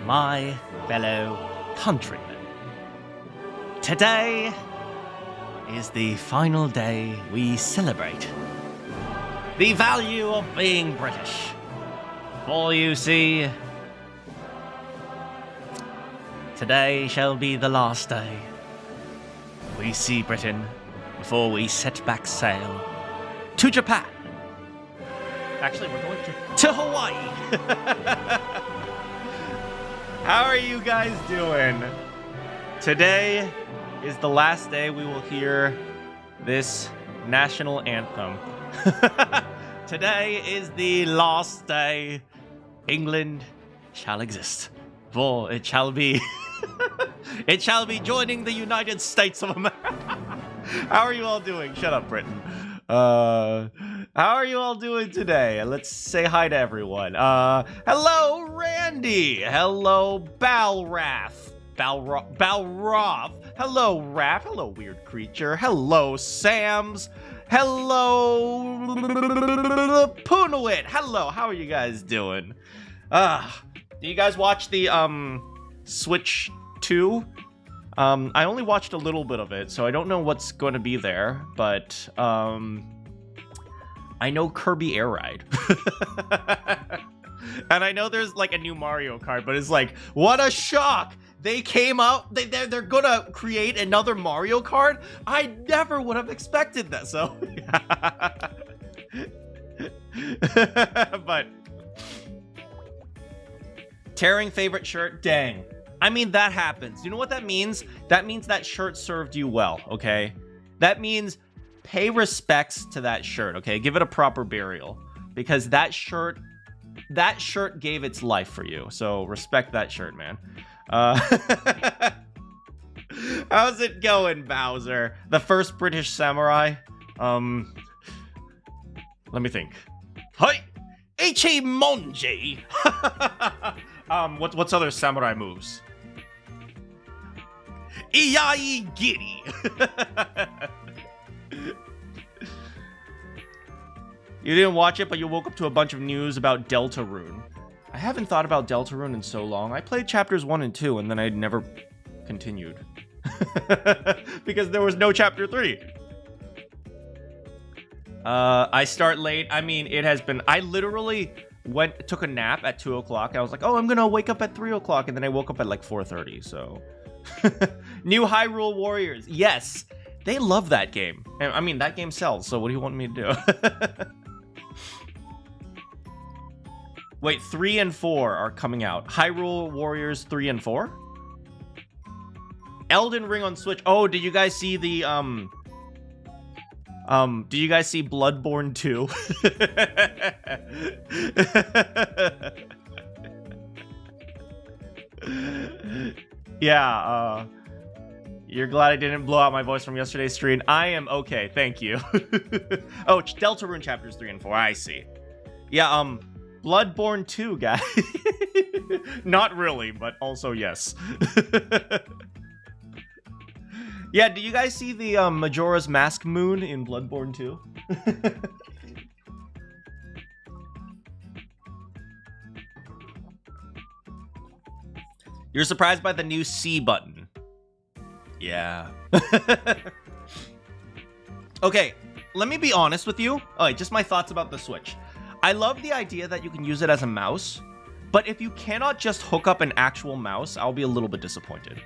my fellow countrymen. Today is the final day we celebrate the value of being British. For you see, today shall be the last day we see Britain before we set back sail to Japan. Actually, we're going to Hawaii. How are you guys doing? Today is the last day we will hear this national anthem. Today is the last day England shall exist. For it shall be it shall be joining the United States of America. How are you all doing? Shut up, Britain. How are you all doing today? Let's say hi to everyone. Hello, Randy. Hello, Balrath. Balroth. Hello, Raph. Hello, weird creature. Hello, Sams. Hello, Punowit. Hello, how are you guys doing? Do you guys watch the Switch 2? I only watched a little bit of it, so I don't know what's going to be there, but I know Kirby Air Ride. And I know there's like a new Mario Kart, but it's like, what a shock! They came out, they're gonna create another Mario Kart? I never would have expected that, so... But... Tearing favorite shirt? Dang. I mean, that happens. You know what that means? That means that shirt served you well, okay? That means pay respects to that shirt, okay? Give it a proper burial. Because that shirt gave its life for you. So respect that shirt, man. How's it going, Bowser? The first British samurai? Let me think. Hi! H.A. Monji! What's other samurai moves? Iyai Giri! You didn't watch it, but you woke up to a bunch of news about Deltarune. I haven't thought about Deltarune in so long. I played chapters 1 and 2, and then I never continued. Because there was no chapter 3. I start late. I mean, it has been... I literally took a nap at 2 o'clock. I was like, oh, I'm gonna wake up at 3 o'clock, and then I woke up at like 4:30, so... New Hyrule Warriors. Yes! They love that game. I mean, that game sells, so what do you want me to do? Wait, 3 and 4 are coming out. Hyrule Warriors 3 and 4? Elden Ring on Switch. Oh, did you guys see the, do you guys see Bloodborne 2? Yeah, you're glad I didn't blow out my voice from yesterday's stream. I am okay, thank you. Oh, Deltarune chapters 3 and 4, I see. Yeah, Bloodborne 2, guys. Not really, but also yes. Yeah, do you guys see the Majora's Mask moon in Bloodborne 2? You're surprised by the new C button. Yeah. Okay, let me be honest with you. Oh, just my thoughts about the Switch. I love the idea that you can use it as a mouse, but if you cannot just hook up an actual mouse, I'll be a little bit disappointed.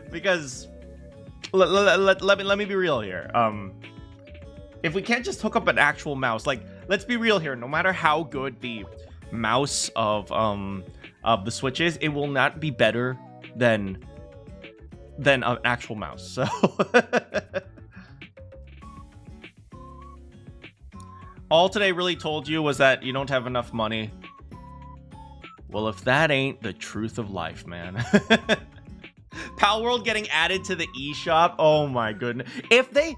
Because let me be real here. If we can't just hook up an actual mouse, like, let's be real here. No matter how good the mouse of the Switch is, it will not be better than an actual mouse. So all today really told you was that you don't have enough money. Well, if that ain't the truth of life, man. Pal World getting added to the eShop. Oh my goodness. If they,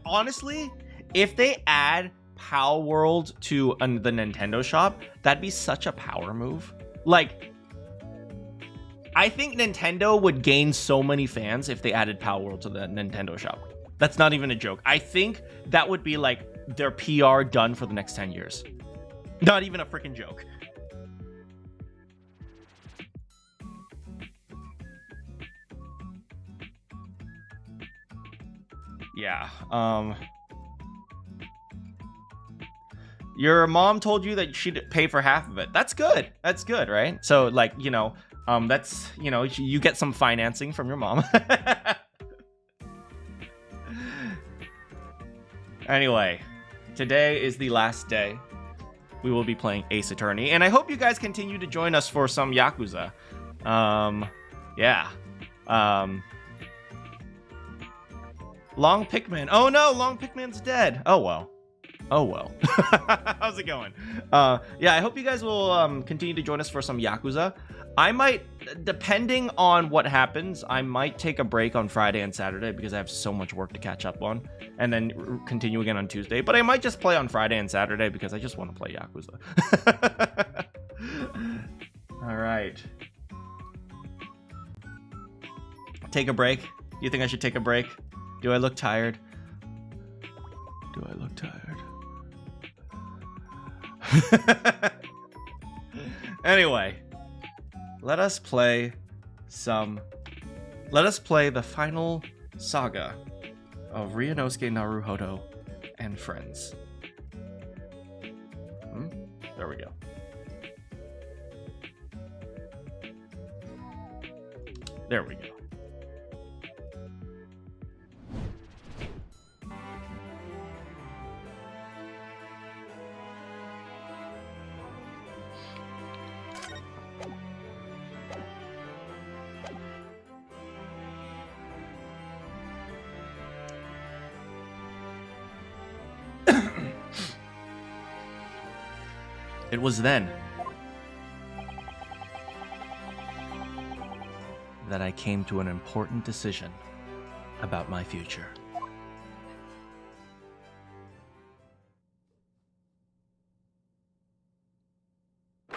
honestly, if they add Pal World to the Nintendo shop, that'd be such a power move. Like, I think Nintendo would gain so many fans if they added Pal World to the Nintendo shop. That's not even a joke. I think that would be like their PR done for the next 10 years. Not even a freaking joke. Yeah, your mom told you that she'd pay for half of it. That's good. That's good, right? So, like, you know, that's, you know, you get some financing from your mom. Anyway, today is the last day we will be playing Ace Attorney, and I hope you guys continue to join us for some Yakuza. Yeah. Long Pikmin. Oh no, Long Pikmin's dead. Oh well. Oh well. How's it going? Yeah, I hope you guys will continue to join us for some Yakuza. I might, depending on what happens, I might take a break on Friday and Saturday because I have so much work to catch up on, and then continue again on Tuesday. But I might just play on Friday and Saturday because I just want to play Yakuza. All right. Take a break. Do you think I should take a break? Do I look tired? Do I look tired? Anyway, let us play the final saga of Ryunosuke Naruhodo and Friends. There we go. There we go. It was then that I came to an important decision about my future. Do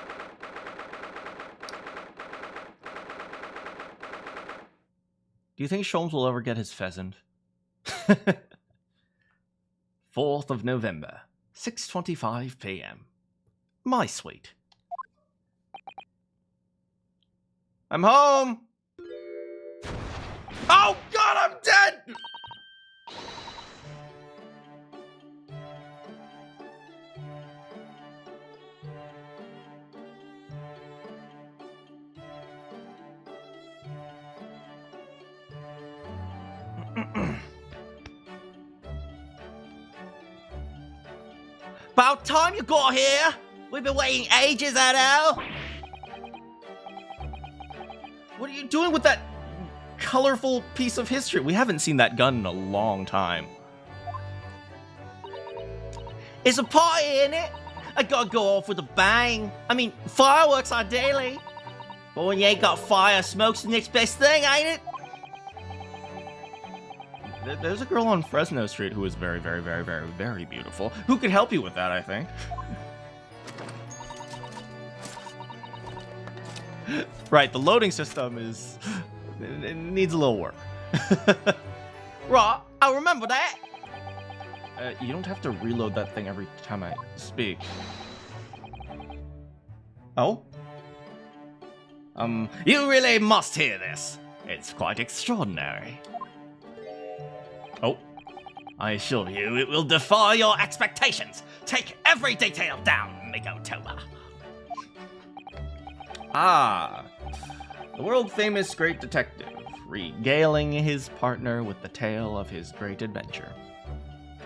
you think Sholmes will ever get his pheasant? 4th of November, 6:25 p.m. My sweet. I'm home! Oh god, I'm dead! About time you got here! We've been waiting ages, Adele! What are you doing with that colorful piece of history? We haven't seen that gun in a long time. It's a party, isn't it? I gotta go off with a bang. I mean, fireworks ideally. But when you ain't got fire, smoke's the next best thing, ain't it? There's a girl on Fresno Street who is very, very, very, very, very beautiful. Who could help you with that, I think. Right, the loading system is... it needs a little work. Right, I'll remember that. You don't have to reload that thing every time I speak. Oh? You really must hear this. It's quite extraordinary. Oh. I assure you, it will defy your expectations. Take every detail down, Mikotoba. Ah, the world-famous great detective, regaling his partner with the tale of his great adventure.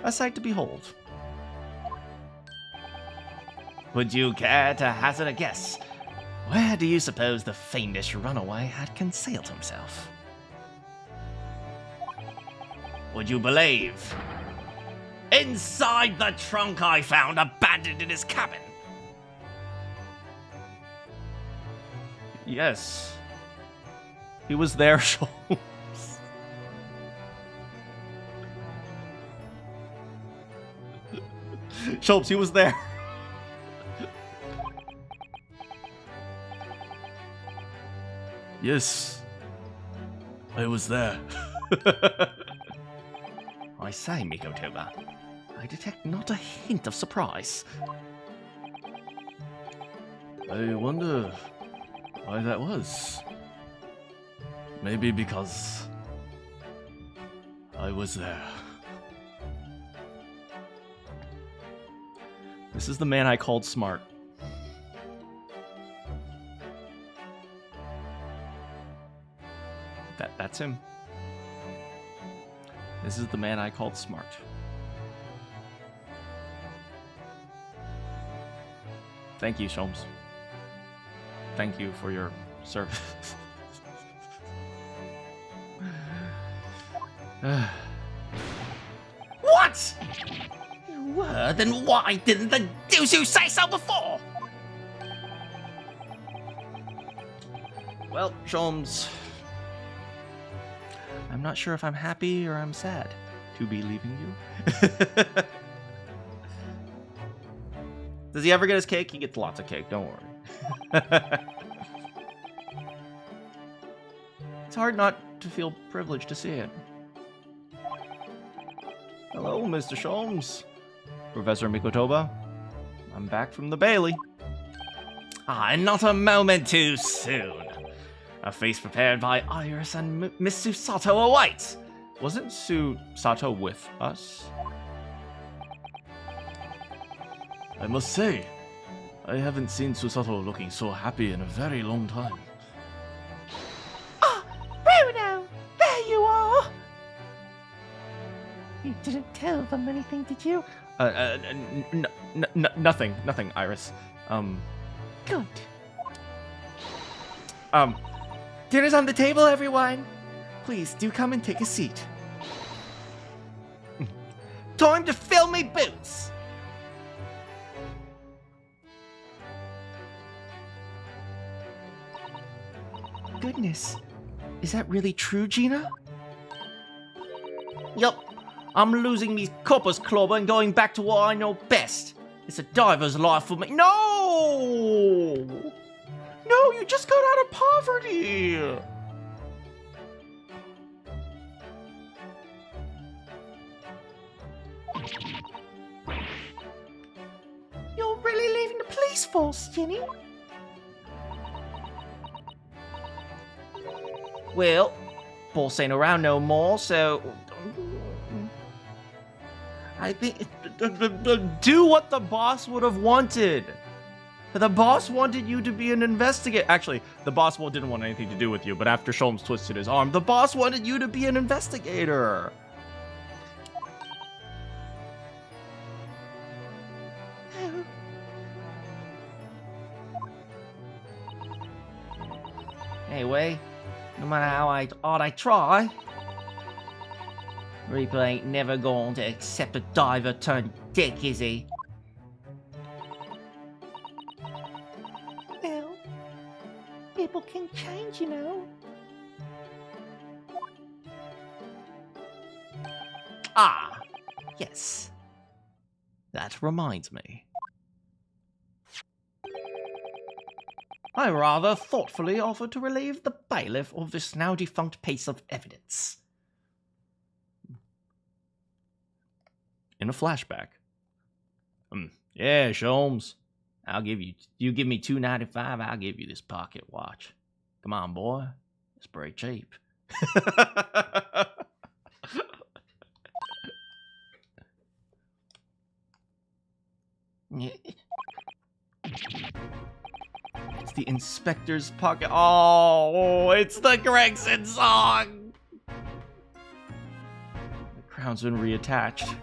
A sight to behold. Would you care to hazard a guess? Where do you suppose the fiendish runaway had concealed himself? Would you believe? Inside the trunk I found abandoned in his cabin. Yes. He was there, Sholmes. Sholmes, he was there. Yes. I was there. I say, Mikotoba, I detect not a hint of surprise. I wonder why that was. Maybe because I was there. This is the man I called smart. That's him. This is the man I called smart. Thank you, Sholmes. Thank you for your service. What? You were? Then why didn't the Dusu say so before? Well, Sholmes, I'm not sure if I'm happy or I'm sad to be leaving you. Does he ever get his cake? He gets lots of cake, don't worry. It's hard not to feel privileged to see it. Hello, Mr. Sholmes. Professor Mikotoba. I'm back from the Bailey. Ah, not a moment too soon. A feast prepared by Iris and Miss Susato awaits. Wasn't Sato with us? I must say, I haven't seen Susato looking so happy in a very long time. Ah, Bruno! There you are! You didn't tell them anything, did you? Nothing, Iris. Good. Dinner's on the table, everyone. Please do come and take a seat. Time to fill me boots! Goodness. Is that really true, Gina? Yup. I'm losing me coppers club and going back to what I know best. It's a diver's life for me. No! No, you just got out of poverty! You're really leaving the police force, Ginny? Well, boss ain't around no more, so I think Do what the boss would have wanted. The boss wanted you to be an investigator. Actually, the boss didn't want anything to do with you, but after Sholmes twisted his arm, the boss wanted you to be an investigator. anyway, no matter how hard I try, Reaper ain't never going to accept a diver turned dick, is he? Well, people can change, you know. Ah, yes. That reminds me. I rather thoughtfully offer to relieve the bailiff of this now defunct piece of evidence. In a flashback. Yeah, Sholmes. You give me $2.95, I'll give you this pocket watch. Come on, boy. It's pretty cheap. It's the inspector's pocket. Oh, it's the Gregson song. The crown's been reattached.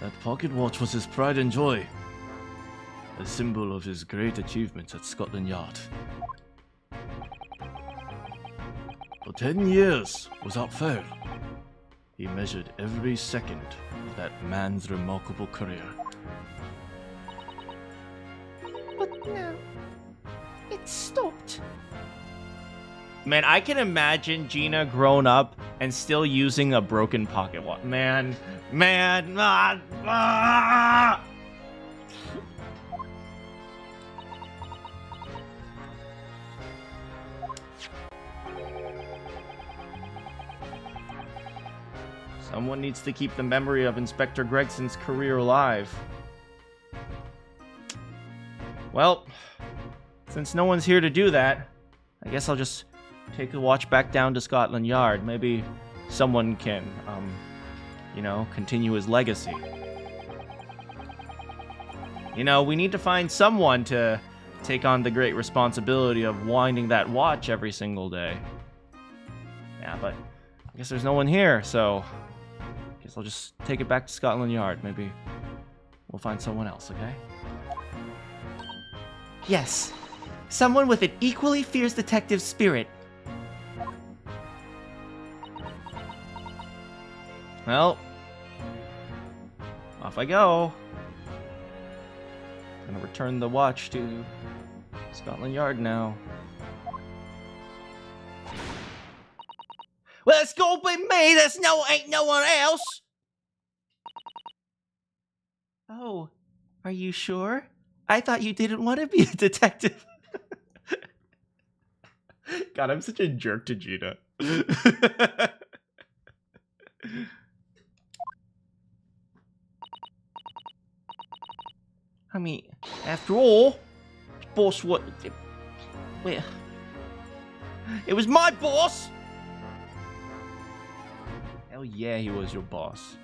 That pocket watch was his pride and joy, a symbol of his great achievements at Scotland Yard. For 10 years, without fail, he measured every second of that man's remarkable career. But now, it stopped. Man, I can imagine Gina grown up and still using a broken pocket watch. Man. Someone needs to keep the memory of Inspector Gregson's career alive. Well, since no one's here to do that, I guess I'll just take a watch back down to Scotland Yard. Maybe someone can, you know, continue his legacy. You know, we need to find someone to take on the great responsibility of winding that watch every single day. Yeah, but I guess there's no one here, so I guess I'll just take it back to Scotland Yard. Maybe we'll find someone else, okay? Yes, someone with an equally fierce detective spirit. Well, off I go. Gonna return the watch to Scotland Yard now. Well, it's gonna be me. Ain't no one else. Oh, are you sure? I thought you didn't want to be a detective. God, I'm such a jerk to Gina. I mean, after all, boss, what? Well, it was my boss. Hell yeah, he was your boss.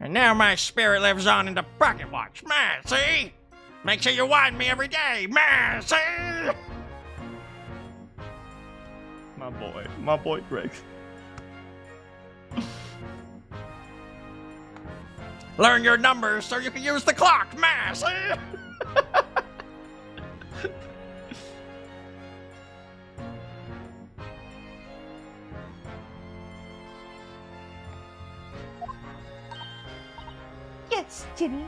And now my spirit lives on in the pocket watch. Man, see? Make sure you wind me every day. Man, see? My boy Greg. Learn your numbers so you can use the clock. Man, see? Yes, Ginny.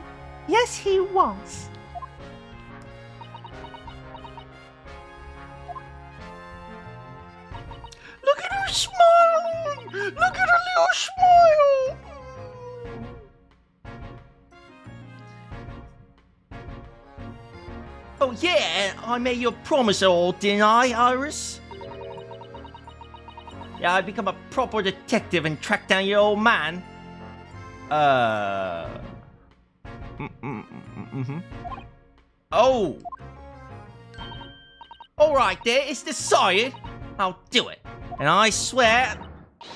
Yes, he was. Look at her smiling. Look at her little smile. Oh yeah, I made you a promise, all, didn't I, Iris? Yeah, I become a proper detective and track down your old man. Oh. All right, there, it's decided. I'll do it, and I swear,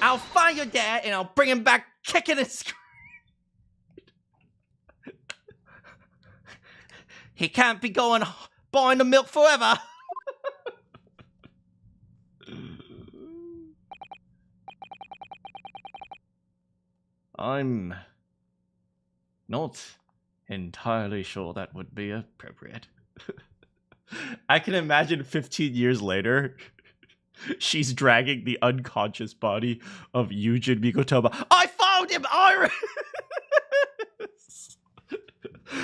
I'll find your dad and I'll bring him back kicking and screaming. He can't be going buying the milk forever. I'm not entirely sure that would be appropriate. I can imagine 15 years later, she's dragging the unconscious body of Yujin Mikotoba. I found him, Iris!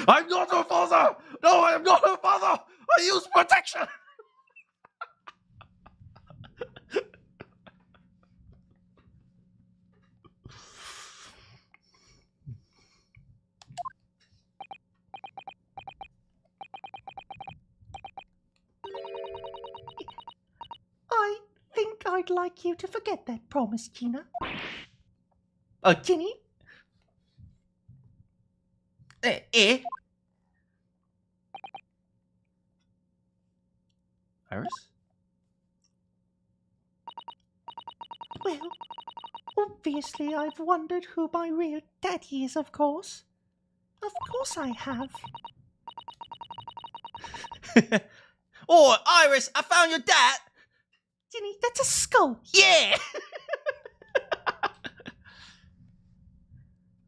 I'm not her father! No, I am not her father! I use protection! I think I'd like you to forget that promise, Gina. Ginny? Iris? Well, obviously I've wondered who my real daddy is, of course. Of course I have. Oh, Iris, I found your dad! Ginny, that's a skull. Yeah!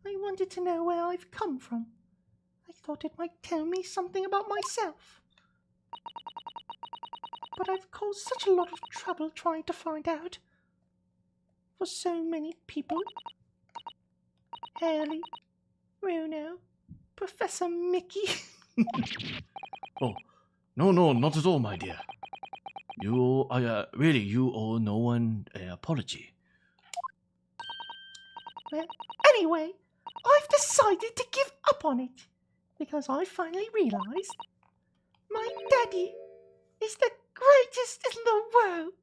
I wanted to know where I've come from. I thought it might tell me something about myself. But I've caused such a lot of trouble trying to find out. For so many people. Haley, Runo, Professor Mickey. Oh, no, not at all, my dear. You owe no one an apology. Well, anyway, I've decided to give up on it. Because I finally realised my daddy is the greatest in the world.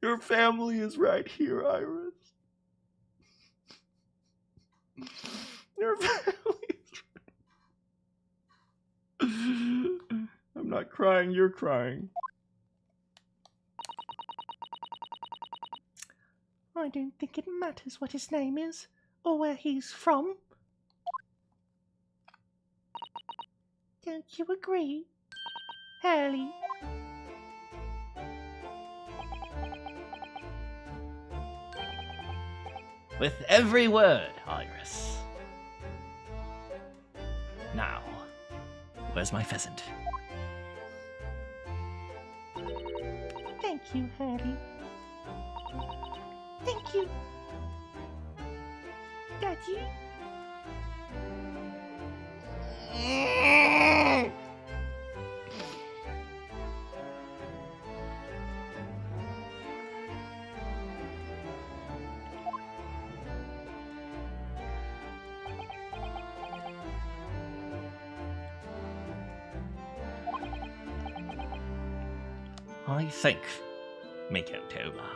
Your family is right here, Iris. Your family is right. I'm not crying, you're crying. I don't think it matters what his name is, or where he's from. Don't you agree, Hurley? With every word, Iris. Now, where's my pheasant? Thank you, Hurley. Thank you, Daddy. I think, Miko Toba.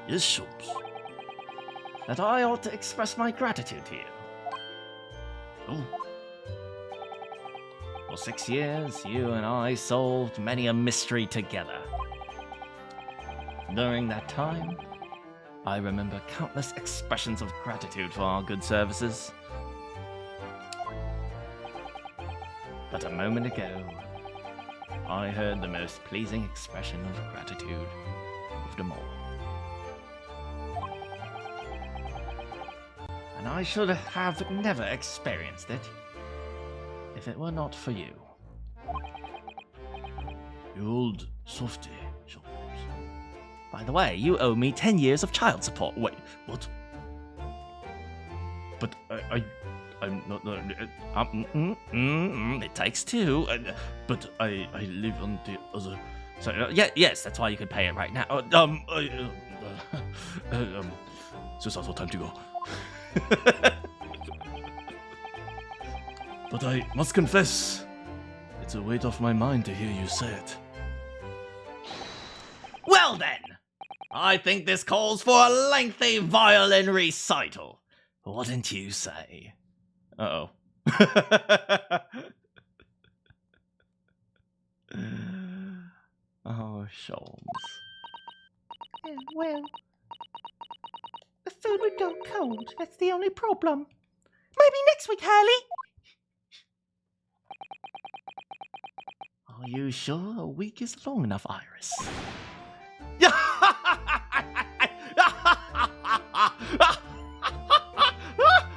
Yes, Shops. That I ought to express my gratitude to you. Oh, For 6 years, you and I solved many a mystery together. During that time, I remember countless expressions of gratitude for our good services. But a moment ago, I heard the most pleasing expression of gratitude of them all. And I should have never experienced it if it were not for you. you old softy, Shops. By the way, you owe me 10 years of child support. Wait, What? but I'm not. It takes two. But I live on the other. So yes, that's why you could pay it right now. Just also time to go. But I must confess, it's a weight off my mind to hear you say it. Well then, I think this calls for a lengthy violin recital. Wouldn't you say? Uh-oh. Oh, Sholmes. Well, the food would go cold. That's the only problem. Maybe next week, Hurley. Are you sure a week is long enough, Iris?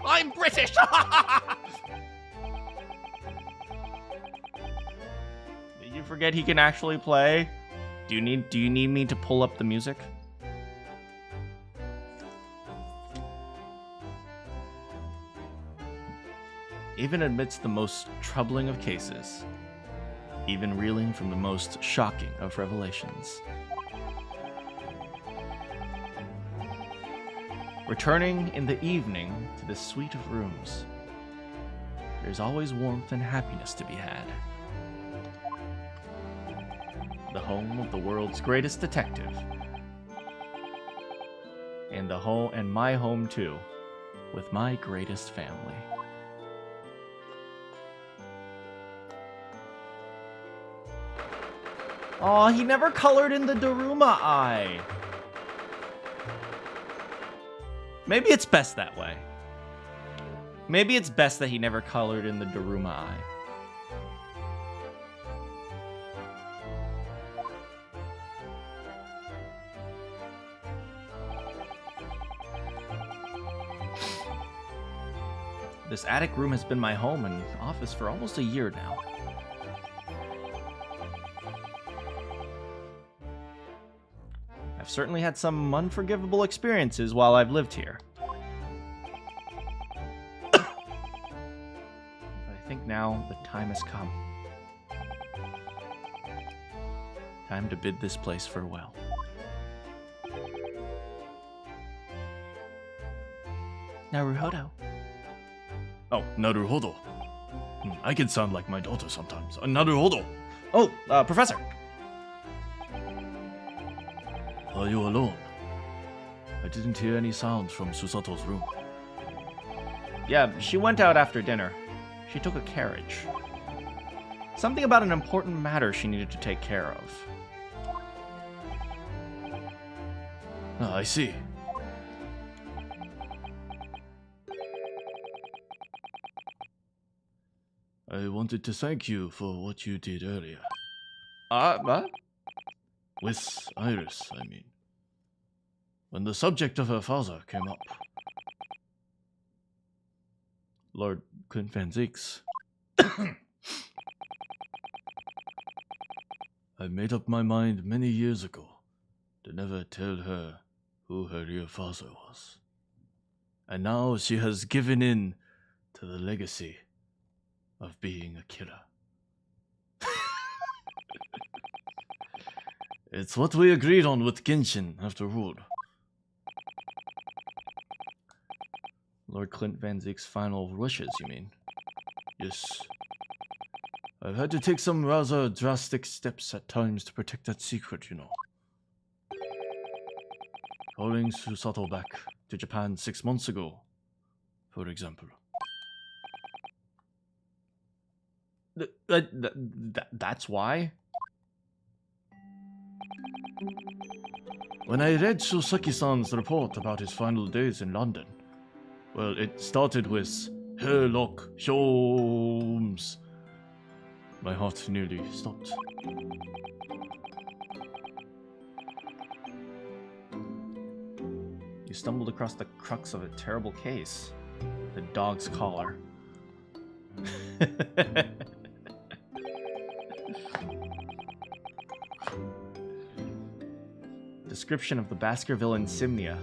I'm British! Did you forget he can actually play? Do you need me to pull up the music? Even amidst the most troubling of cases, even reeling from the most shocking of revelations, returning in the evening to this suite of rooms, there's always warmth and happiness to be had. The home of the world's greatest detective. And my home too, with my greatest family. Aw, he never colored in the Daruma eye. Maybe it's best that way. Maybe it's best that he never colored in the Daruma eye. This attic room has been my home and office for almost a year now. I've certainly had some unforgivable experiences while I've lived here. But I think now the time has come. Time to bid this place farewell. Naruhodo. Oh, Naruhodo. I can sound like my daughter sometimes. Naruhodo. Oh, Professor. Are you alone? I didn't hear any sounds from Susato's room. Yeah, she went out after dinner. She took a carriage. Something about an important matter she needed to take care of. Ah, I see. I wanted to thank you for what you did earlier. What? With Iris, I mean. When the subject of her father came up. Lord Clint Van Zyx. I made up my mind many years ago to never tell her who her real father was. And now she has given in to the legacy of being a killer. It's what we agreed on with Genshin, after all. Lord Clint Van Zyx's final wishes, you mean? Yes. I've had to take some rather drastic steps at times to protect that secret, you know. Calling Susato back to Japan 6 months ago, for example. That's why? When I read Susaki-san's report about his final days in London, well, it started with Sherlock Holmes. My heart nearly stopped. You stumbled across the crux of a terrible case. The dog's collar. Description of the Baskerville insignia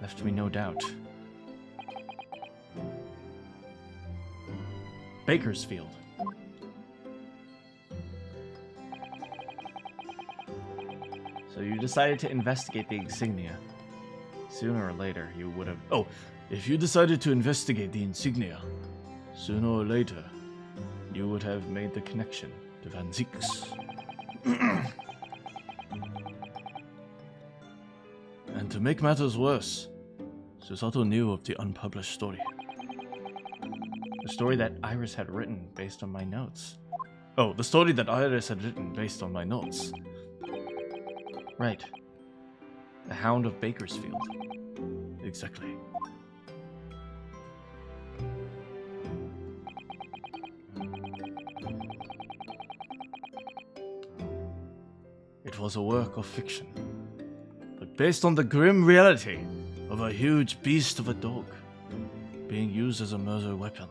left me no doubt. Bakersfield. So you decided to investigate the insignia. Sooner or later, you would have... Oh, if you decided to investigate the insignia, sooner or later, you would have made the connection to Van Zyx. And to make matters worse, Susato knew of the unpublished story. The story that Iris had written based on my notes. Oh, the story that Iris had written based on my notes. Right. The Hound of Bakersfield. Exactly. It was a work of fiction, but based on the grim reality of a huge beast of a dog being used as a murder weapon.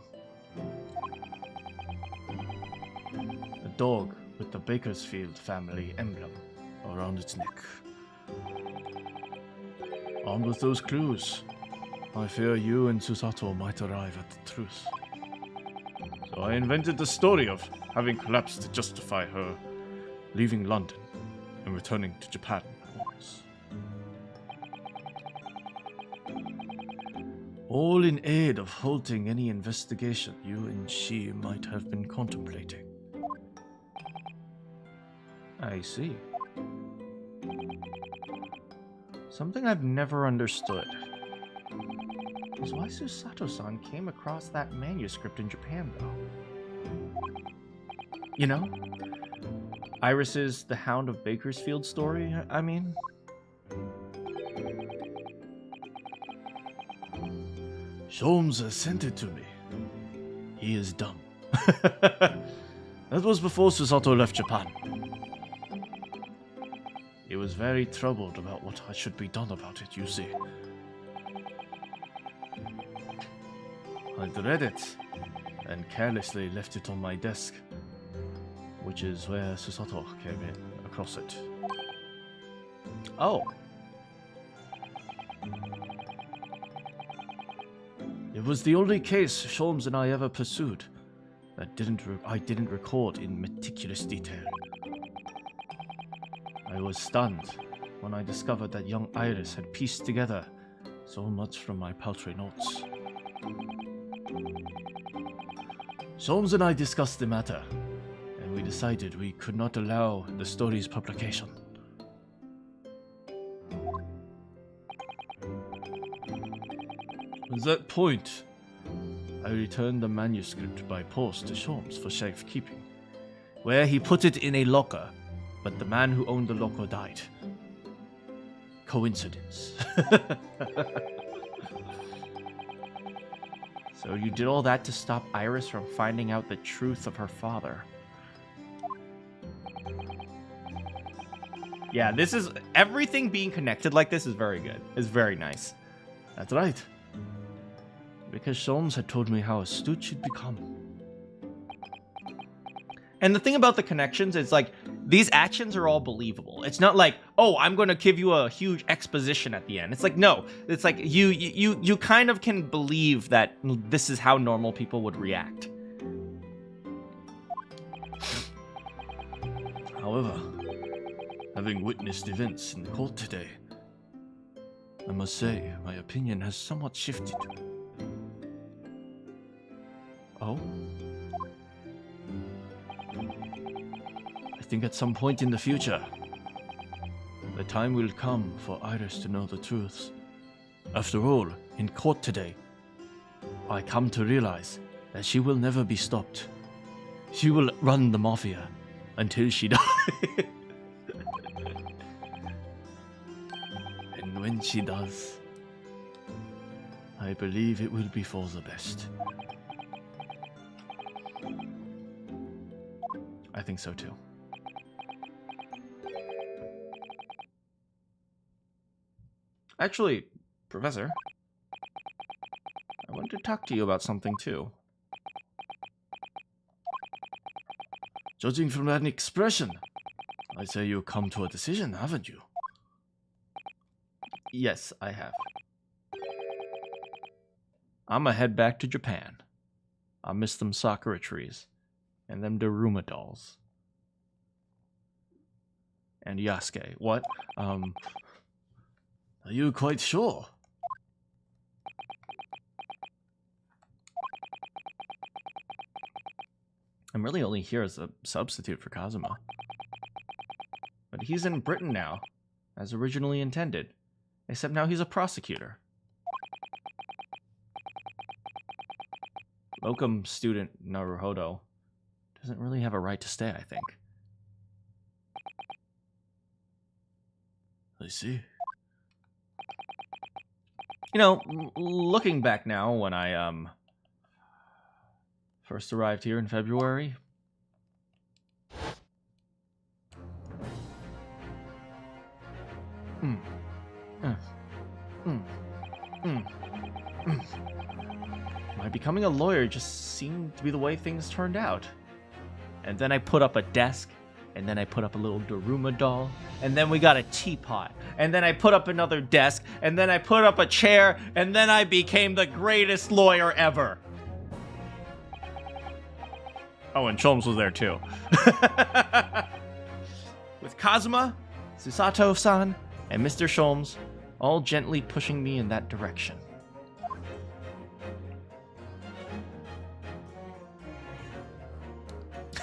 A dog with the Bakersfield family emblem around its neck. Armed with those clues, I fear you and Susato might arrive at the truth. So I invented the story of having collapsed to justify her leaving London and returning to Japan. All in aid of halting any investigation you and she might have been contemplating. I see. Something I've never understood is why Susato-san came across that manuscript in Japan, though. You know? Iris's The Hound of Bakersfield story, I mean. Sholmes sent it to me. He is dumb. That was before Susato left Japan. He was very troubled about what should be done about it, you see. I'd read it, and carelessly left it on my desk, which is where Susato came in across it. Oh. It was the only case Sholmes and I ever pursued that I didn't record in meticulous detail. I was stunned when I discovered that young Iris had pieced together so much from my paltry notes. Sholmes and I discussed the matter, and we decided we could not allow the story's publication. At that point, I returned the manuscript by post to Sholmes for safekeeping, where he put it in a locker, but the man who owned the locker died. Coincidence. So you did all that to stop Iris from finding out the truth of her father. Yeah, this is... everything being connected like this is very good. It's very nice. That's right. Because Sholmes had told me how astute she'd become. And the thing about the connections is, like, these actions are all believable. It's not like, oh, I'm going to give you a huge exposition at the end. It's like, no. It's like, you kind of can believe that this is how normal people would react. However, having witnessed events in the court today, I must say my opinion has somewhat shifted. Oh? I think at some point in the future, the time will come for Iris to know the truth. After all, in court today, I come to realize that she will never be stopped. She will run the Mafia until she dies. And when she does, I believe it will be for the best. I think so too. Actually, Professor, I wanted to talk to you about something too. Judging from that expression, I say you've come to a decision, haven't you? Yes, I have. I'ma head back to Japan. I miss them Sakura trees. And them Daruma dolls. And Yasuke. What? Are you quite sure? I'm really only here as a substitute for Kazuma. But he's in Britain now, as originally intended. Except now he's a prosecutor. Locum student Naruhodo doesn't really have a right to stay, I think. I see. You know, looking back now, when I, first arrived here in February, my becoming a lawyer just seemed to be the way things turned out. And then I put up a desk, and then I put up a little Daruma doll, and then we got a teapot, and then I put up another desk, and then I put up a chair, and then I became the greatest lawyer ever. Oh, and Sholmes was there too. With Kazuma, Susato-san, and Mr. Sholmes all gently pushing me in that direction.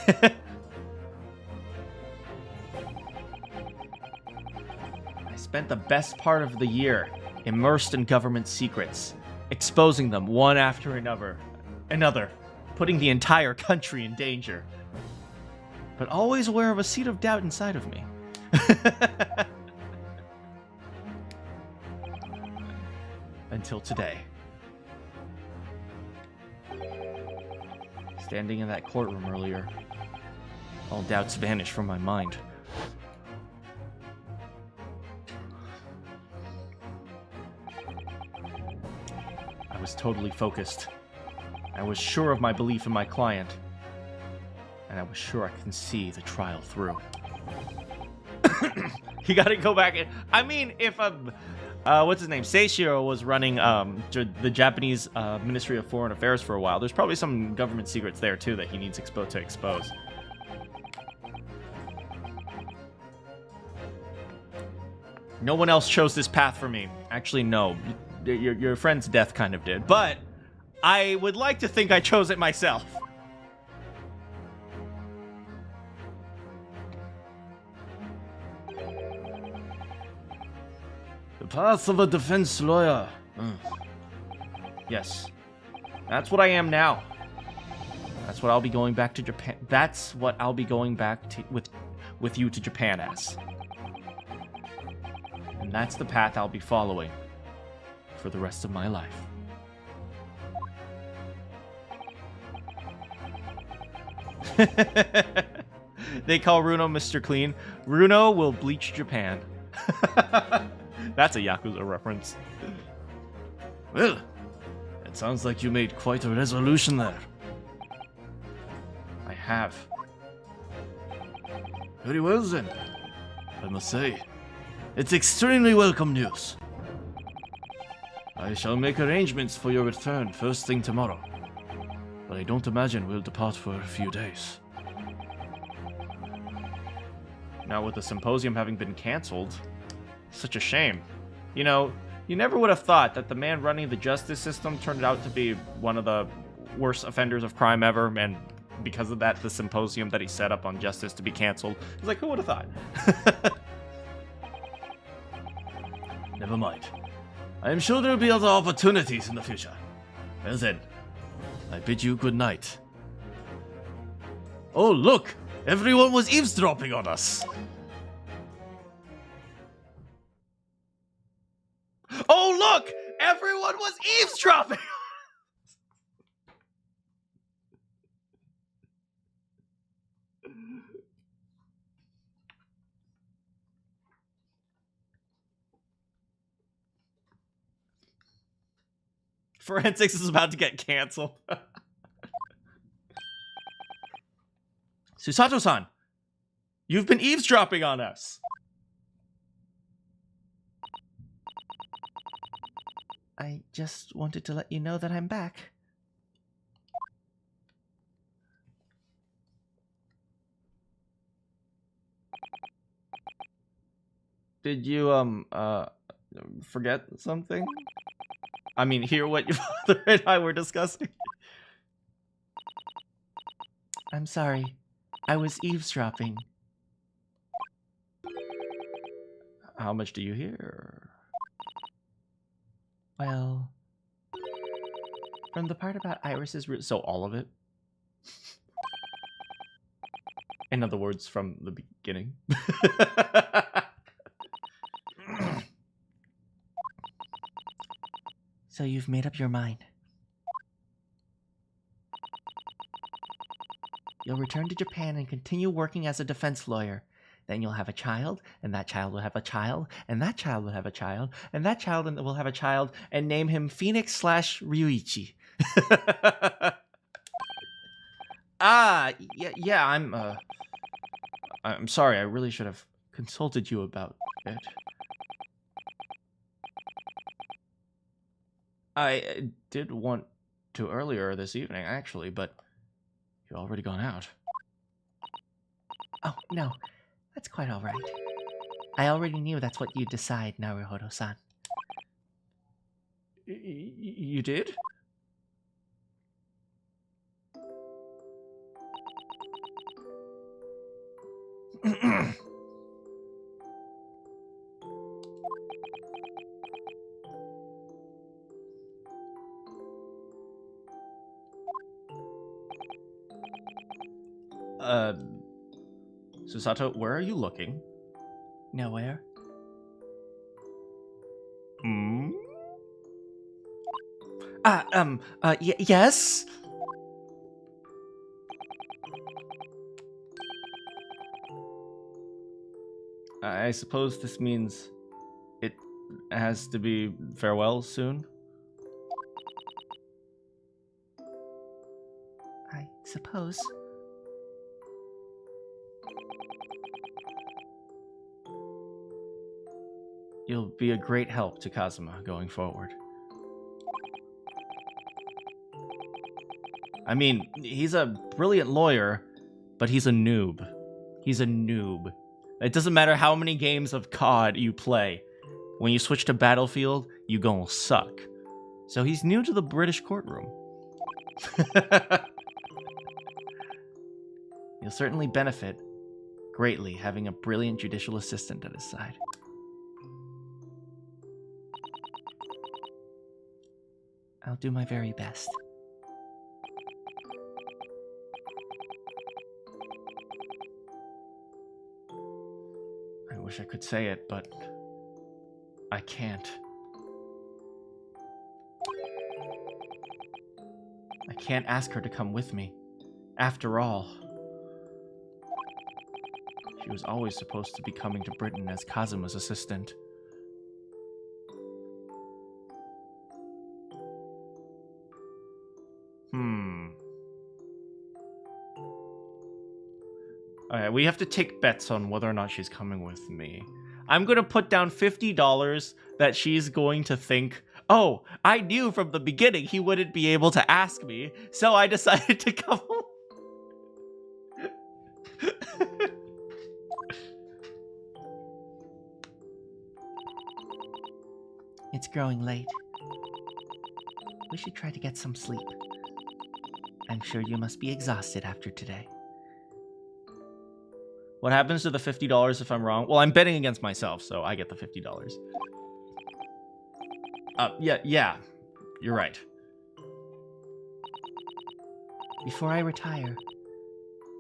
I spent the best part of the year immersed in government secrets, exposing them one after another, putting the entire country in danger. But always aware of a seed of doubt inside of me. Until today. Standing in that courtroom earlier, all doubts vanished from my mind. I was totally focused. I was sure of my belief in my client. And I was sure I can see the trial through. You gotta go back and... I mean, if what's his name? Seishiro was running the Japanese Ministry of Foreign Affairs for a while. There's probably some government secrets there too that he needs to expose. No one else chose this path for me. Actually, no. Your friend's death kind of did. But I would like to think I chose it myself. The path of a defense lawyer. Yes. That's what I am now. That's what I'll be going back to Japan. That's what I'll be going back to with you to Japan as. And that's the path I'll be following for the rest of my life. They call Runo Mr. Clean. Runo will bleach Japan. That's a Yakuza reference. Well, it sounds like you made quite a resolution there. I have. Very well then. I must say, it's extremely welcome news. I shall make arrangements for your return first thing tomorrow. But I don't imagine we'll depart for a few days. Now, with the symposium having been cancelled, such a shame. You know, you never would have thought that the man running the justice system turned out to be one of the worst offenders of crime ever, and because of that, the symposium that he set up on justice to be cancelled. It's like, who would have thought? Never mind. I am sure there will be other opportunities in the future. Well then, I bid you good night. Oh look! Everyone was eavesdropping on us! Oh, look! Everyone was eavesdropping! Forensics is about to get canceled. Susato-san, you've been eavesdropping on us. I just wanted to let you know that I'm back. Did you, forget something? I mean, hear what your father and I were discussing? I'm sorry. I was eavesdropping. How much do you hear? Well, from the part about Iris's root. So all of it? In other words, from the beginning? So you've made up your mind. You'll return to Japan and continue working as a defense lawyer. Then you'll have a child, and that child will have a child, and that child will have a child, and that child will have a child, and name him Phoenix/Ryuichi. Yeah, I'm sorry, I really should have consulted you about it. I did want to earlier this evening, actually, but you've already gone out. Oh, no. That's quite all right. I already knew that's what you'd decide, Naruhodo-san. You did? Susato, where are you looking? Nowhere. Hmm? Yes? I suppose this means it has to be farewell soon? I suppose. You'll be a great help to Kazuma going forward. I mean, he's a brilliant lawyer, but he's a noob. He's a noob. It doesn't matter how many games of COD you play. When you switch to Battlefield, you gonna suck. So he's new to the British courtroom. He'll certainly benefit greatly having a brilliant judicial assistant at his side. I'll do my very best. I wish I could say it, but I can't. I can't ask her to come with me. After all, she was always supposed to be coming to Britain as Kazuma's assistant. Alright, we have to take bets on whether or not she's coming with me. I'm gonna put down $50 that she's going to think, oh, I knew from the beginning he wouldn't be able to ask me, so I decided to come. It's growing late. We should try to get some sleep. I'm sure you must be exhausted after today. What happens to the $50 if I'm wrong? Well, I'm betting against myself, so I get the $50. Yeah, you're right. Before I retire,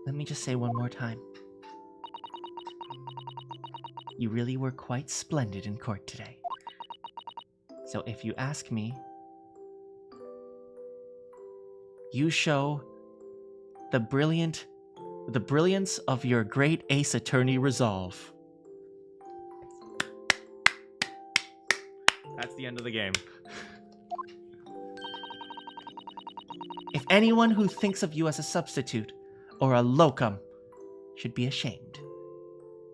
let me just say one more time. You really were quite splendid in court today. So if you ask me, you show the brilliance of your great ace attorney resolve. That's the end of the game. If anyone who thinks of you as a substitute or a locum should be ashamed.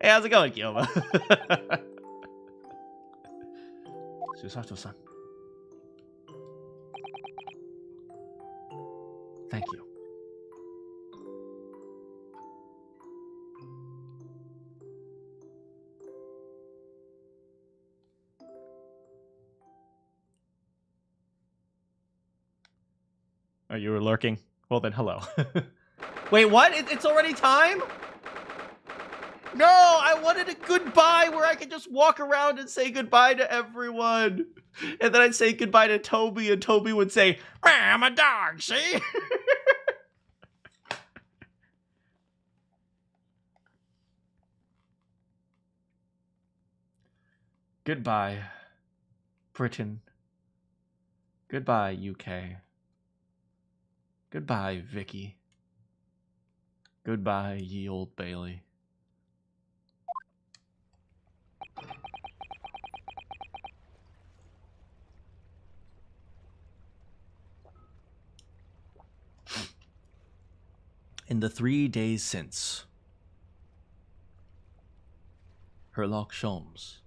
Hey, how's it going, Kyoba? Susato-san. Thank you. Oh, you were lurking? Well then, hello. Wait, what? It's already time? No, I wanted a goodbye where I could just walk around and say goodbye to everyone. And then I'd say goodbye to Toby, and Toby would say, I'm a dog, see? Goodbye, Britain. Goodbye, UK. Goodbye, Vicky. Goodbye, ye old Bailey. In the 3 days since, Herlock Sholmes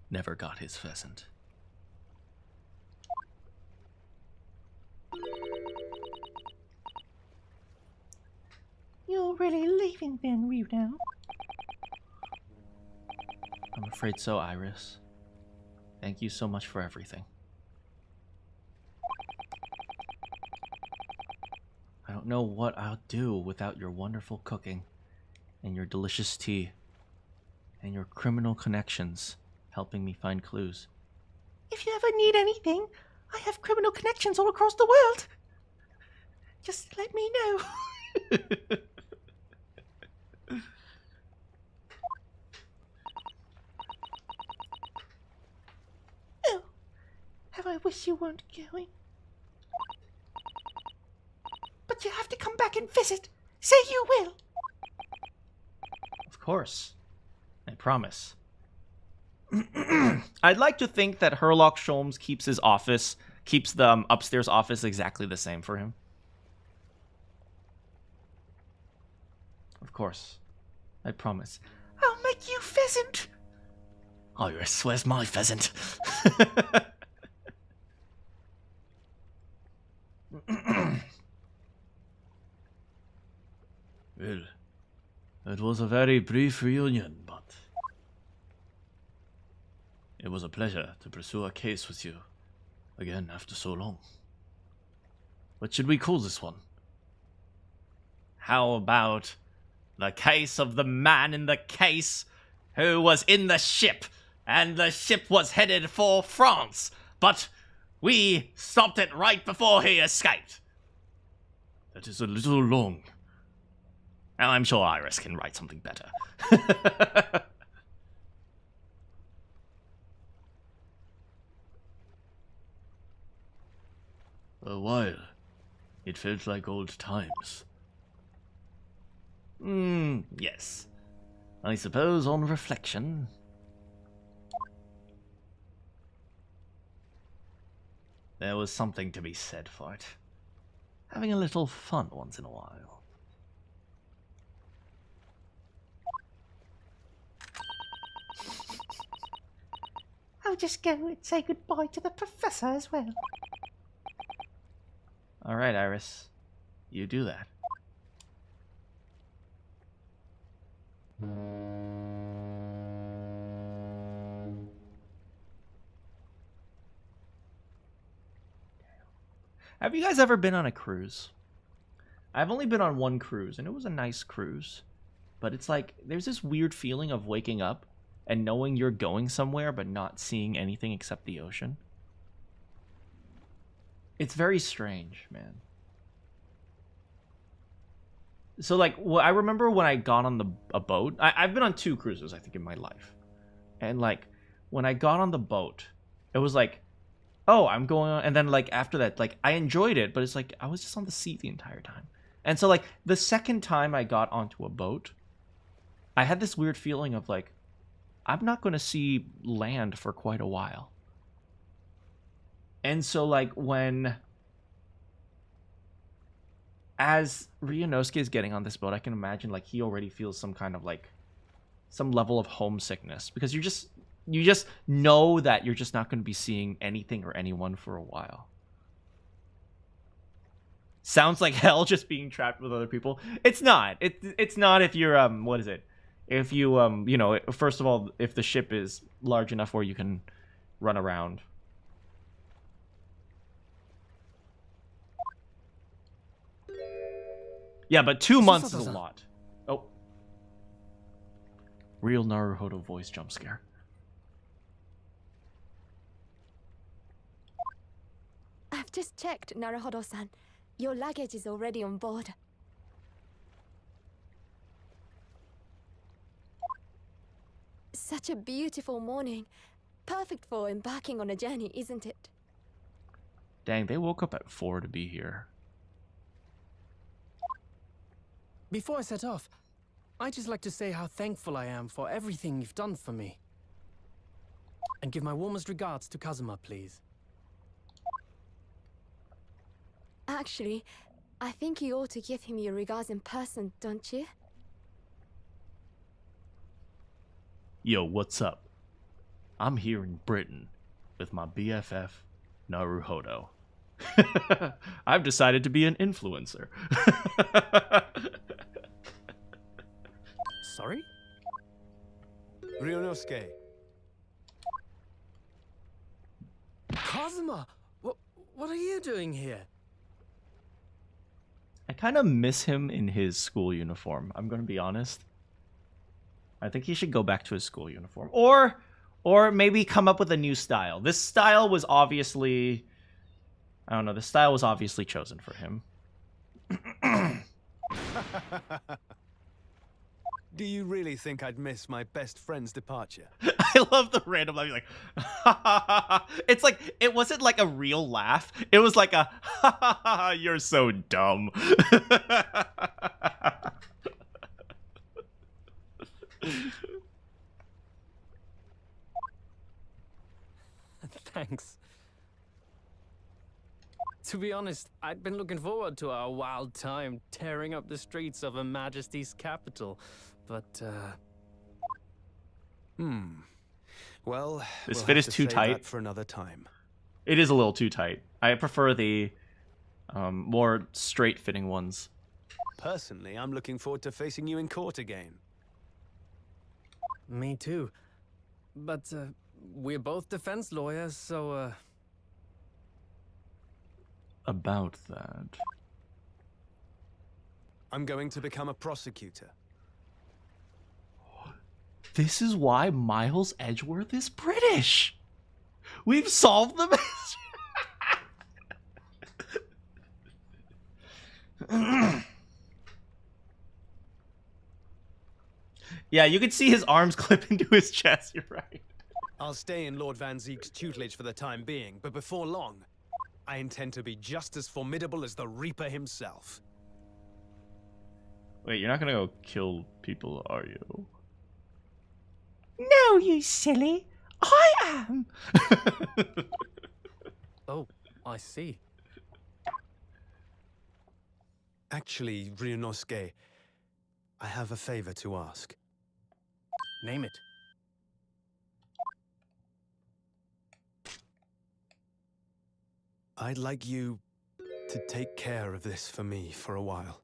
never got his pheasant. You're really leaving then, Ryuno? I'm afraid so, Iris. Thank you so much for everything. I don't know what I'll do without your wonderful cooking, and your delicious tea, and your criminal connections helping me find clues. If you ever need anything, I have criminal connections all across the world. Just let me know. Oh, how I wish you weren't going. But you have to come back and visit. Say you will. Of course. I promise. I'd like to think that Herlock Sholmes keeps his office, keeps the upstairs office exactly the same for him. Of course. I promise. I'll make you pheasant. Iris, where's my pheasant? Well, it was a very brief reunion, but it was a pleasure to pursue a case with you again after so long. What should we call this one? How about the case of the man in the case who was in the ship, and the ship was headed for France, but We stopped it right before he escaped. That is a little long. And I'm sure Iris can write something better. A while. It felt like old times. Yes. I suppose on reflection. There was something to be said for it. Having a little fun once in a while. I'll just go and say goodbye to the professor as well. All right, Iris. You do that. Have you guys ever been on a cruise? I've only been on one cruise, and it was a nice cruise. But it's like, there's this weird feeling of waking up and knowing you're going somewhere but not seeing anything except the ocean. It's very strange, man. So, like, I remember when I got on a boat. I've been on 2 cruises, I think, in my life. And, like, when I got on the boat, it was like, oh, I'm going on. And then, like, after that, like, I enjoyed it, but it's like, I was just on the sea the entire time. And so, like, the second time I got onto a boat, I had this weird feeling of, like, I'm not going to see land for quite a while. And so, like, as Ryunosuke is getting on this boat, I can imagine, like, he already feels some kind of, like, some level of homesickness. Because you just know that you're just not going to be seeing anything or anyone for a while. Sounds like hell, just being trapped with other people. It's not. It's not if you're, what is it? If you, you know, first of all, if the ship is large enough where you can run around. Yeah, but 2 months is a lot. Oh. Real Naruhodo voice jump scare. I've just checked, Naruhodo-san. Your luggage is already on board. Such a beautiful morning. Perfect for embarking on a journey, isn't it? Dang, they woke up at 4 to be here. Before I set off, I'd just like to say how thankful I am for everything you've done for me. And give my warmest regards to Kazuma, please. Actually, I think you ought to give him your regards in person, don't you? Yo, what's up? I'm here in Britain with my BFF, Naruhodo. I've decided to be an influencer. Sorry? Ryunosuke. Kazuma! What are you doing here? I kind of miss him in his school uniform. I'm going to be honest. I think he should go back to his school uniform. Or maybe come up with a new style. This style was obviously... I don't know. This style was obviously chosen for him. Do you really think I'd miss my best friend's departure? I love the random laugh. Like, it's like, it wasn't like a real laugh. It was like a, you're so dumb. Thanks. To be honest, I'd been looking forward to our wild time tearing up the streets of Her Majesty's capital, but, Well, This we'll fit have is to too save tight. that for another time. It is a little too tight. I prefer the more straight-fitting ones. Personally, I'm looking forward to facing you in court again. me too. But, we're both defense lawyers, so, About that. I'm going to become a prosecutor. This is why Miles Edgeworth is British. We've solved the mystery. Yeah, you could see his arms clip into his chest. You're right. I'll stay in Lord Van Zeek's tutelage for the time being, but before long, I intend to be just as formidable as the Reaper himself. Wait, you're not gonna go kill people, are you? No, you silly. I am. Oh, I see. Actually, Ryunosuke, I have a favor to ask. Name it. I'd like you to take care of this for me for a while.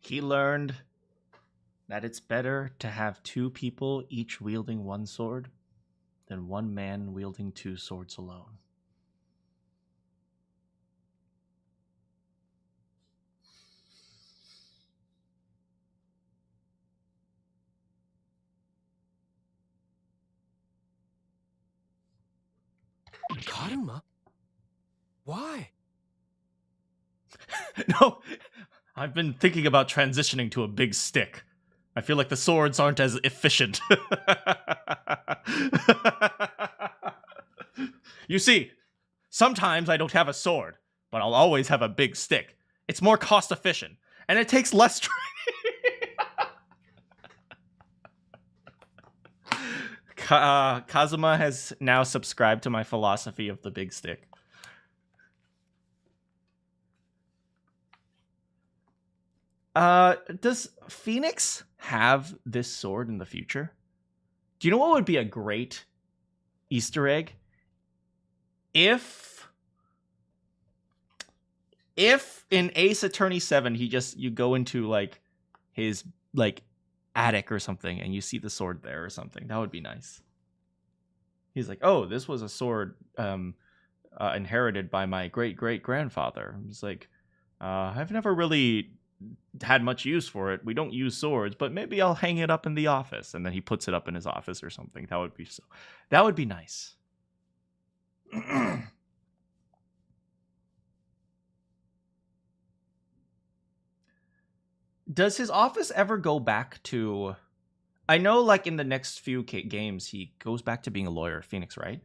He learned that it's better to have two people each wielding one sword than one man wielding two swords alone. Karuma? Why? No, I've been thinking about transitioning to a big stick. I feel like the swords aren't as efficient. You see, sometimes I don't have a sword, but I'll always have a big stick. It's more cost efficient, and it takes less training. Kazuma has now subscribed to my philosophy of the big stick. Does Phoenix have this sword in the future? Do you know what would be a great Easter egg? If in Ace Attorney 7 you go into like his like attic or something and you see the sword there or something, that would be nice. He's like, oh, this was a sword inherited by my great-great-grandfather. It's like, I've never really had much use for it. We don't use swords, but maybe I'll hang it up in the office. And then he puts it up in his office or something. That would be nice. Does his office ever go back to... I know, like, in the next few games, he goes back to being a lawyer, Phoenix, right?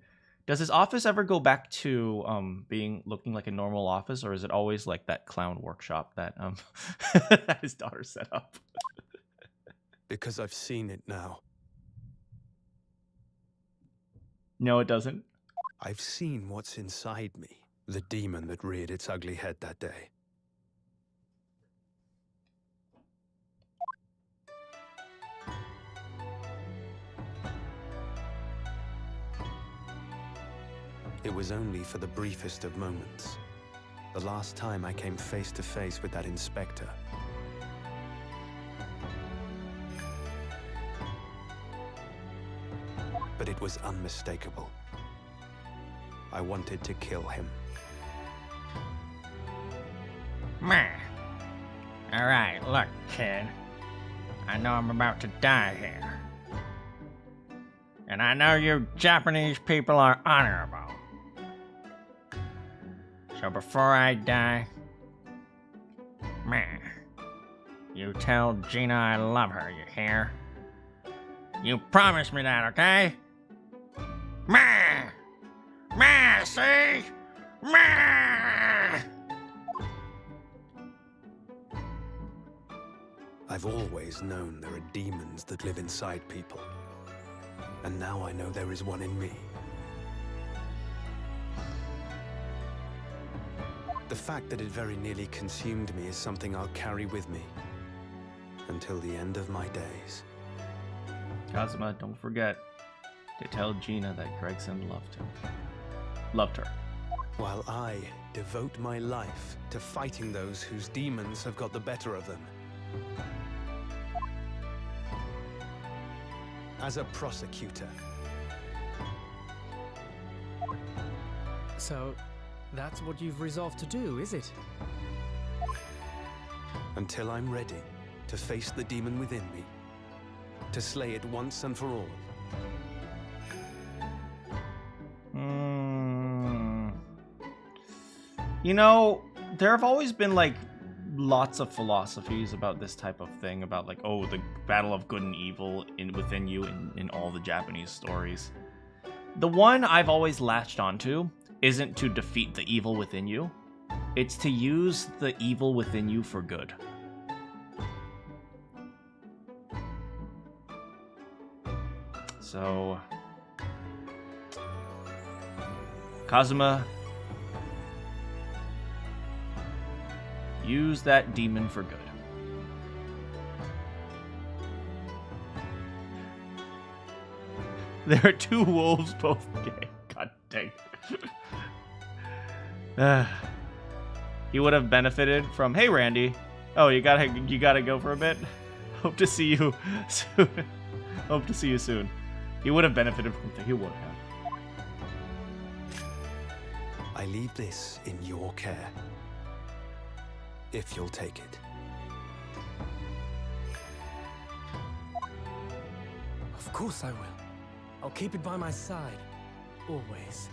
Does his office ever go back to looking like a normal office, or is it always like that clown workshop that that his daughter set up? Because I've seen it now. No, it doesn't. I've seen what's inside me, the demon that reared its ugly head that day. It was only for the briefest of moments. The last time I came face to face with that inspector. But it was unmistakable. I wanted to kill him. Meh. Alright, look, kid. I know I'm about to die here. And I know you Japanese people are honorable. So before I die, meh, you tell Gina I love her, you hear? You promise me that, okay? Meh! Meh, see? Meh! I've always known there are demons that live inside people. And now I know there is one in me. The fact that it very nearly consumed me is something I'll carry with me until the end of my days. Kazuma, don't forget to tell Gina that Gregson loved her. While I devote my life to fighting those whose demons have got the better of them. As a prosecutor, So, that's what you've resolved to do, is it? Until I'm ready to face the demon within me. To slay it once and for all. You know, there have always been like lots of philosophies about this type of thing, about like, oh, the battle of good and evil within you in all the Japanese stories. The one I've always latched onto isn't to defeat the evil within you. It's to use the evil within you for good. So, Kazuma, use that demon for good. There are two wolves, both gay. God dang. He would have benefited from, hey Randy, oh, you gotta go for a bit. Hope to see you soon. Hope to see you soon. He would have benefited from he would have. I leave this in your care. If you'll take it. Of course I will. I'll keep it by my side. Always.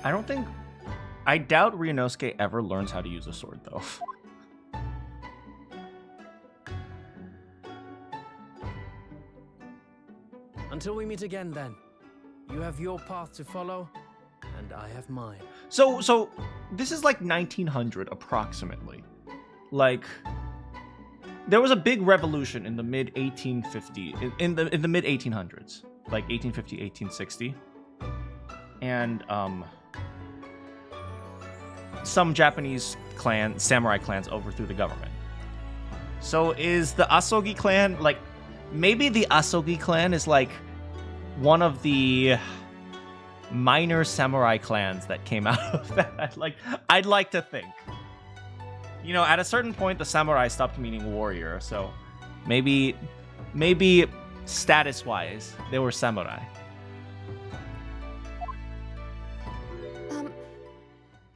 I doubt Ryunosuke ever learns how to use a sword, though. Until we meet again, then. You have your path to follow, and I have mine. So this is like 1900 approximately. Like, there was a big revolution in the mid 1850 in the mid 1800s, like 1850, 1860, and some Japanese samurai clans overthrew the government. So is the Asogi clan, like, maybe the Asogi clan is like one of the minor samurai clans that came out of that. I'd like to think. You know, at a certain point, the samurai stopped meaning warrior, so maybe status-wise, they were samurai.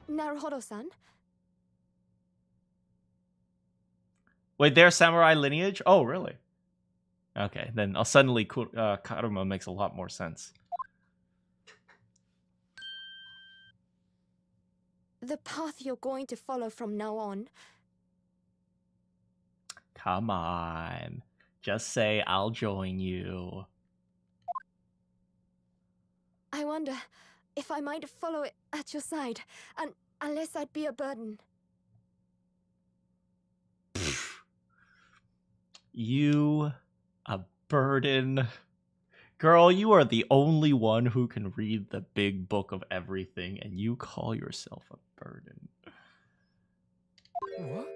Naruhodo-san? Wait, they're samurai lineage? Oh, really? Okay, then suddenly Karuma makes a lot more sense. The path you're going to follow from now on. Come on. Just say, I'll join you. I wonder if I might follow it at your side, and unless I'd be a burden. You, a burden. Girl, you are the only one who can read the big book of everything, and you call yourself a burden. What?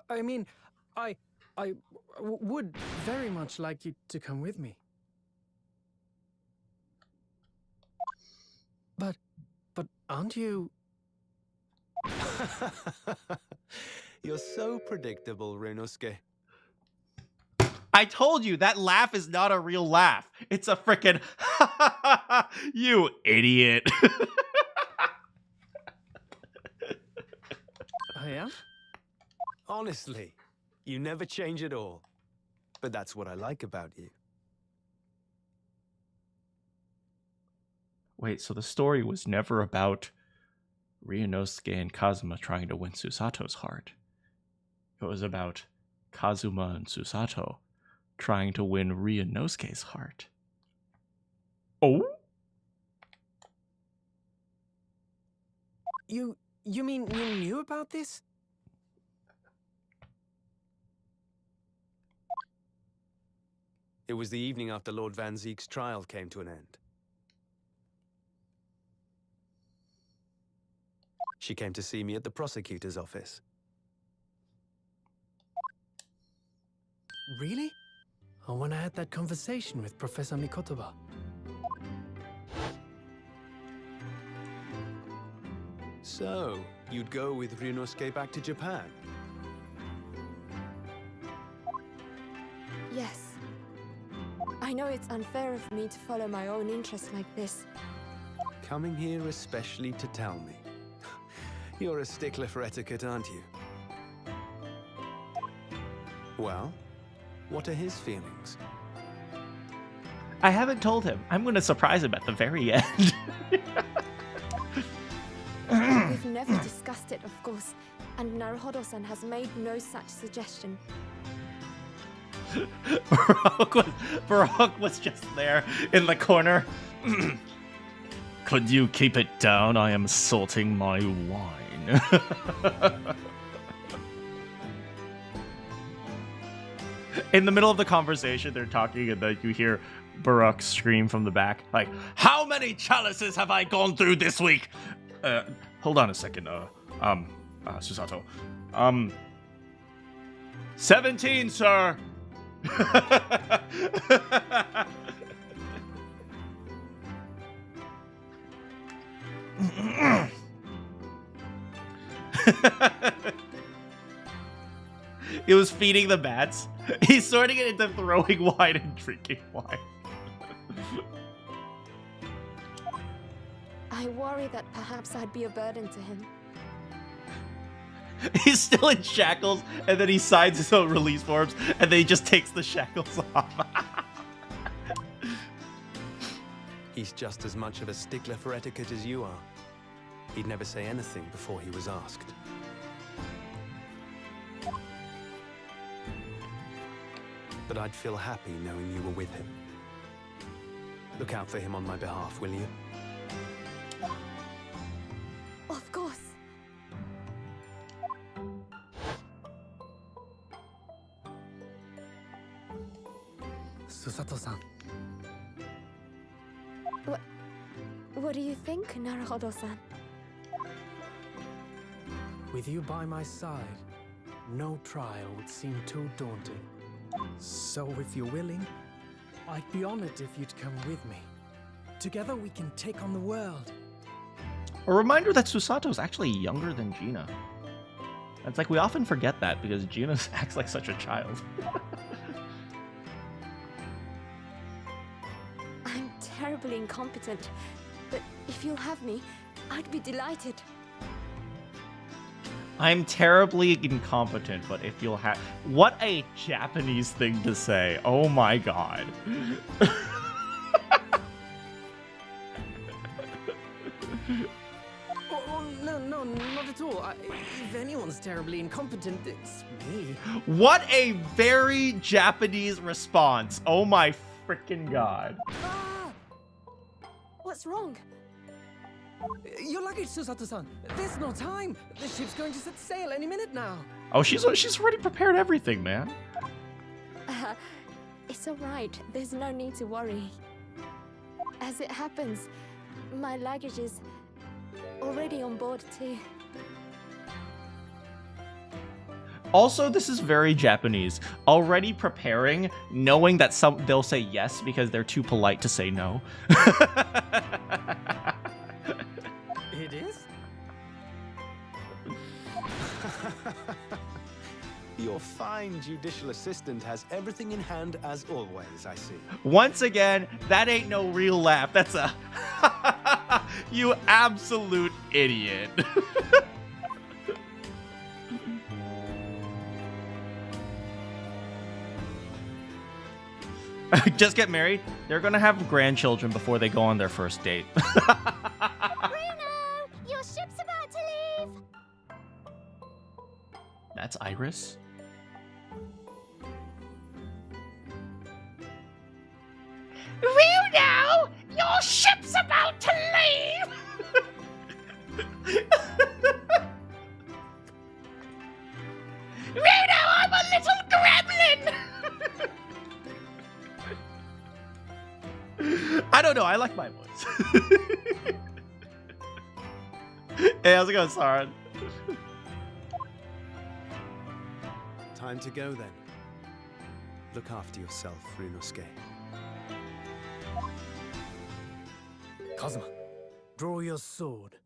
I mean, I would very much like you to come with me. But aren't you... You're so predictable, Ryunosuke. I told you, that laugh is not a real laugh. It's a frickin' you idiot. I am? Honestly, you never change at all. But that's what I like about you. Wait, so the story was never about Ryunosuke and Kazuma trying to win Susato's heart. It was about Kazuma and Susato trying to win Ryunosuke's heart. Oh? You mean you knew about this? It was the evening after Lord Van Zeek's trial came to an end. She came to see me at the prosecutor's office. Really? Or when I had that conversation with Professor Mikotoba? So, you'd go with Ryunosuke back to Japan? Yes. I know it's unfair of me to follow my own interests like this. Coming here especially to tell me. You're a stickler for etiquette, aren't you? Well, what are his feelings? I haven't told him. I'm going to surprise him at the very end. We've never discussed it, of course, and Naruhodo-san has made no such suggestion. Baroque was just there in the corner. Could you keep it down? I am salting my wine. In the middle of the conversation, they're talking, and then you hear Baroque scream from the back, like, "How many chalices have I gone through this week?" Hold on a second, Susato. 17, sir. He was feeding the bats. He's sorting it into throwing wine and drinking wine. I worry that perhaps I'd be a burden to him. He's still in shackles, and then he signs his own release forms, and then he just takes the shackles off. He's just as much of a stickler for etiquette as you are. He'd never say anything before he was asked. But I'd feel happy knowing you were with him. Look out for him on my behalf, will you? Of course. Susato-san. What do you think, Naruhodo-san? With you by my side, no trial would seem too daunting. So if you're willing, I'd be honored if you'd come with me. Together we can take on the world. A reminder that Susato's actually younger than Gina. It's like we often forget that because Gina acts like such a child. I'm terribly incompetent, but if you'll have me, I'd be delighted. I'm terribly incompetent, but if you'll have... What a Japanese thing to say. Oh my god. Oh, no, not at all. If anyone's terribly incompetent, it's me. What a very Japanese response. Oh my freaking god. Ah! What's wrong? Your luggage, Susato-san. There's no time. The ship's going to set sail any minute now. Oh, she's already prepared everything, man. It's all right. There's no need to worry. As it happens, my luggage is already on board too. Also, this is very Japanese. Already preparing, knowing that they'll say yes because they're too polite to say no. It is? Your fine judicial assistant has everything in hand as always, I see. Once again, that ain't no real laugh. That's a... You absolute idiot. Just get married. They're gonna have grandchildren before they go on their first date. Bruno, your ship's about to leave. That's Iris. Ryuno, your ship's about to leave. Ryuno, I'm a little gremlin. I don't know. I like my voice. Hey, how's it going, Saran? Time to go then. Look after yourself, Ryunosuke. Kazuma, draw your sword.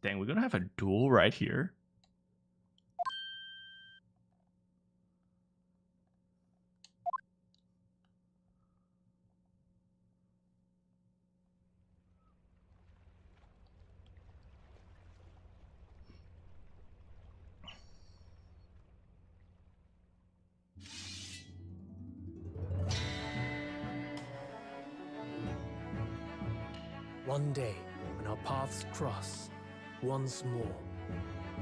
Dang, we're gonna have a duel right here. one day, when our paths cross once more,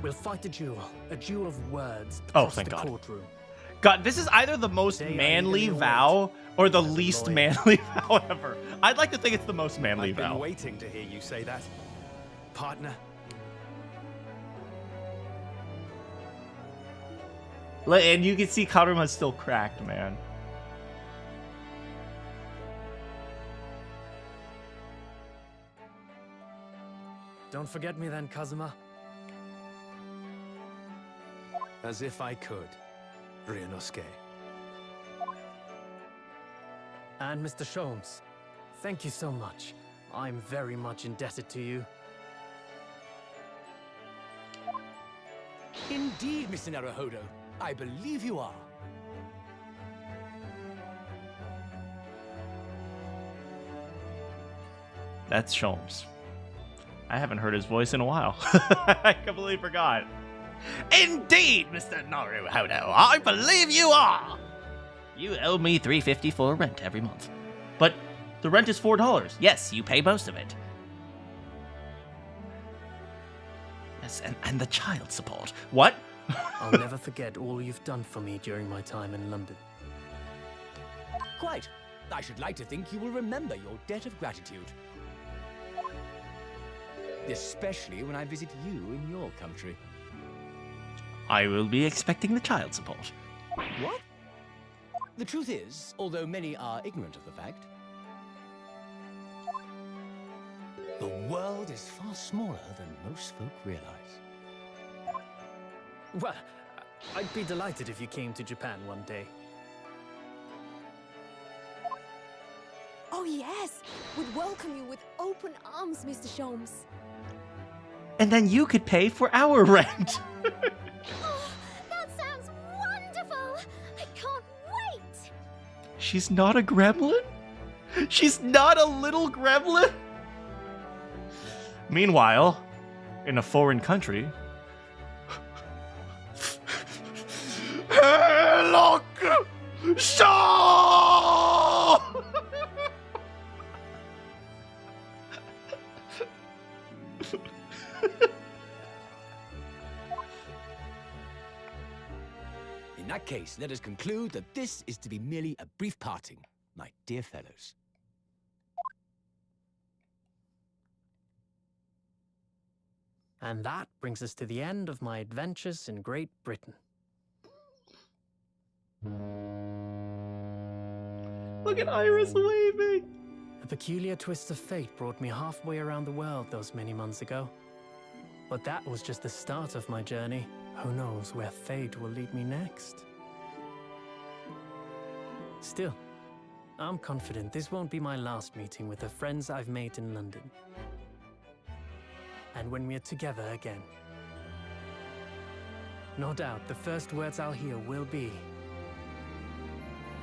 we'll fight a duel of words Oh, across thank the God. courtroom. God, this is either the most Today I manly eagerly vow or the as a least lawyer. manly vow ever. I'd like to think it's the most manly I've been vow. waiting to hear you say that. Partner, And you can see Karuma's still cracked, man. Don't forget me then, Kazuma. as if I could, Ryunosuke. And Mr. Sholmes, thank you so much. I'm very much indebted to you. Indeed, Mr. Naruhodo. I believe you are. That's Sholmes. I haven't heard his voice in a while. I completely forgot. Indeed, Mr. Naruhodo, I believe you are. You owe me $3.50 for rent every month. But the rent is $4. Yes, you pay most of it. Yes, and the child support. What? I'll never forget all you've done for me during my time in London. Quite. I should like to think you will remember your debt of gratitude. Especially when I visit you in your country. I will be expecting the child support. What? The truth is, although many are ignorant of the fact, the world is far smaller than most folk realize. Well, I'd be delighted if you came to Japan one day. Oh yes, we'd welcome you with open arms, Mr. Sholmes. And then you could pay for our rent. Oh, that sounds wonderful! I can't wait! She's not a gremlin? She's not a little gremlin? Meanwhile, in a foreign country... Look! Shaw! In that case, let us conclude that this is to be merely a brief parting, my dear fellows. And that brings us to the end of my adventures in Great Britain. Look at Iris waving. A peculiar twist of fate brought me halfway around the world those many months ago. But that was just the start of my journey. Who knows where fate will lead me next? Still, I'm confident this won't be my last meeting with the friends I've made in London. And when we're together again, no doubt the first words I'll hear will be,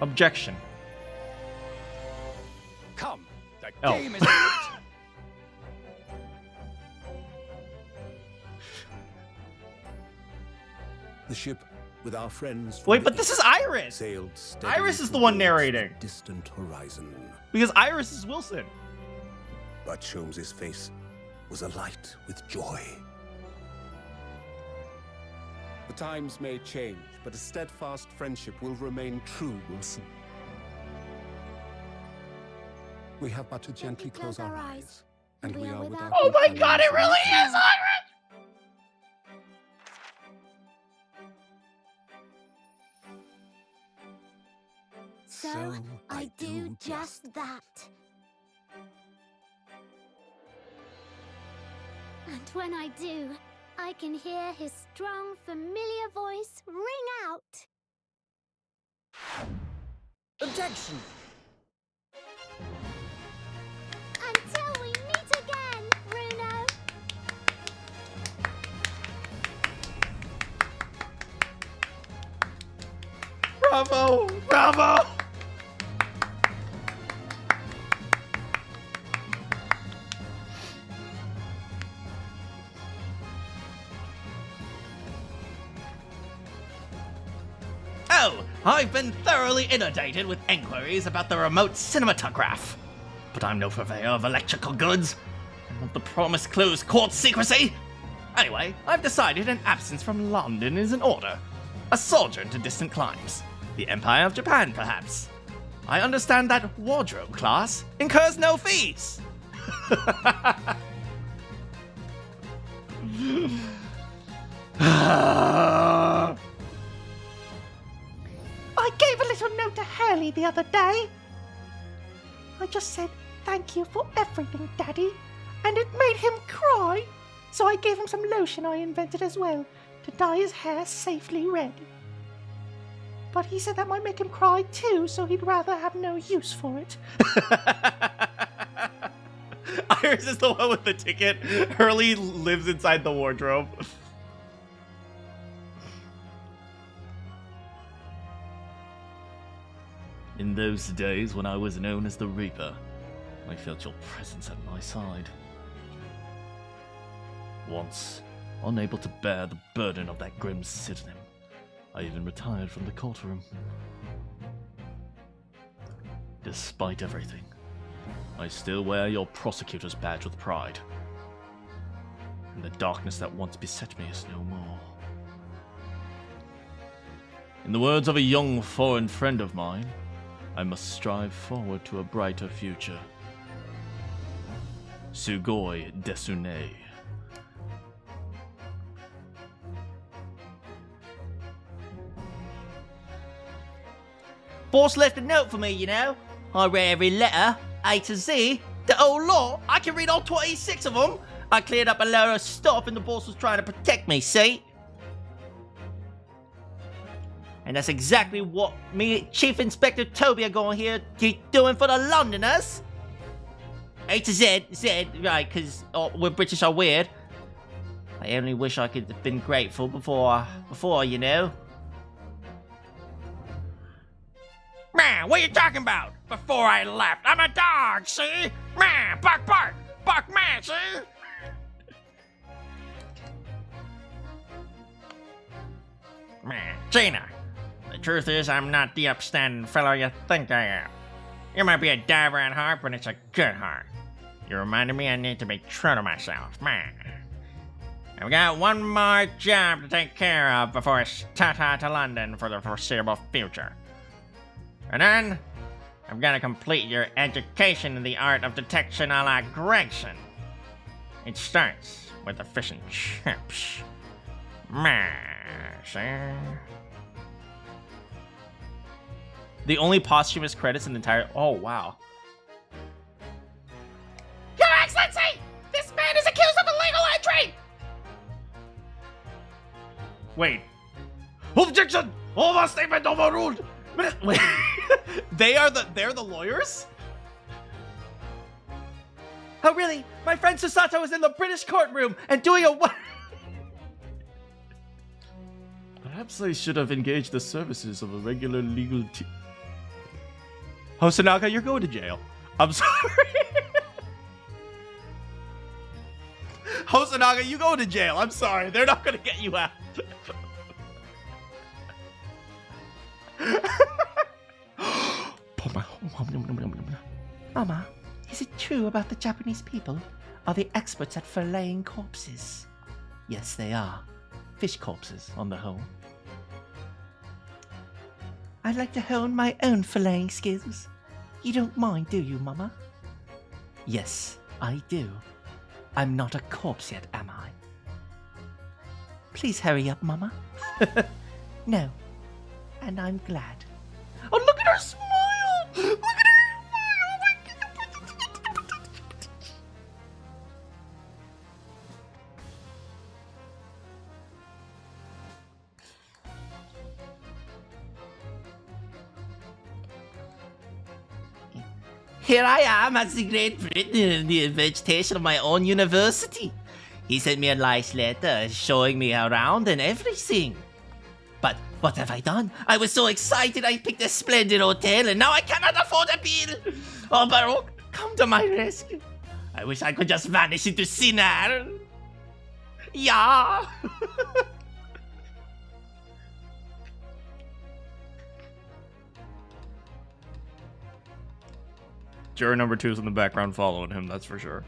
Objection. Come, the Oh. game is out. The ship with our friends. from Wait, the but this is east Iris! sailed steadily Iris is the one towards narrating. the distant horizon. Because Iris is Wilson. But Sholmes' face was alight with joy. The times may change, but a steadfast friendship will remain true, Wilson. We have but to gently close our eyes, and we are without. Oh my god, it really is Iris! So I do just that. And when I do, I can hear his strong, familiar voice ring out. Objection! Until we meet again, Bruno. Bravo! Bravo! Oh, I've been thoroughly inundated with enquiries about the remote cinematograph. But I'm no purveyor of electrical goods. I want the promised clues, court secrecy! Anyway, I've decided an absence from London is in order. A sojourn to distant climes. The Empire of Japan, perhaps. I understand that wardrobe class incurs no fees. I gave a little note to Hurley the other day. I just said, "Thank you for everything, Daddy," and it made him cry. So I gave him some lotion I invented as well, to dye his hair safely red. But he said that might make him cry too, so he'd rather have no use for it. Iris is the one with the ticket. Hurley lives inside the wardrobe. In those days when I was known as the Reaper, I felt your presence at my side. Once, unable to bear the burden of that grim pseudonym, I even retired from the courtroom. Despite everything, I still wear your prosecutor's badge with pride. And the darkness that once beset me is no more. In the words of a young foreign friend of mine, I must strive forward to a brighter future. Sugoi desune. Boss left a note for me, you know. I read every letter, A to Z, the whole lot. I can read all 26 of them. I cleared up a load of stuff and the boss was trying to protect me, see? And that's exactly what me, Chief Inspector Toby, are going here keep doing for the Londoners. A to Z, right, because we're British are weird. I only wish I could have been grateful before, you know. Man, what are you talking about? Before I left, I'm a dog, see? Man, bark, bark, bark, man, see? Man, Gina, the truth is I'm not the upstanding fellow you think I am. You might be a diver at heart, but it's a good heart. You reminded me I need to be true to myself, man. I've got one more job to take care of before it's ta-ta to London for the foreseeable future. And then, I've got to complete your education in the art of detection a la Gregson. It starts with the fish and chips. See? The only posthumous credits in the entire... Oh, wow. Your Excellency! This man is accused of illegal entry! Wait. Objection! Overstatement overruled! Wait. They're the lawyers? Oh, really? My friend Susato is in the British courtroom and doing a what? Perhaps I should have engaged the services of a regular legal team. Hosonaga, you're going to jail. I'm sorry. Hosonaga, you go to jail. I'm sorry. They're not going to get you out. Mama, is it true about the Japanese people? Are they experts at filleting corpses? Yes, they are. Fish corpses, on the whole. I'd like to hone my own filleting skills. You don't mind, do you, Mama? Yes, I do. I'm not a corpse yet, am I? Please hurry up, Mama. No. And I'm glad. Oh, look at her smile! Look at her smile! Here I am at the Great Britain in the vegetation of my own university. He sent me a nice letter showing me around and everything. But what have I done? I was so excited I picked a splendid hotel and now I cannot afford a bill. Oh, Baroque, come to my rescue. I wish I could just vanish into thin air. Yeah. Juror number 2 is in the background following him, that's for sure.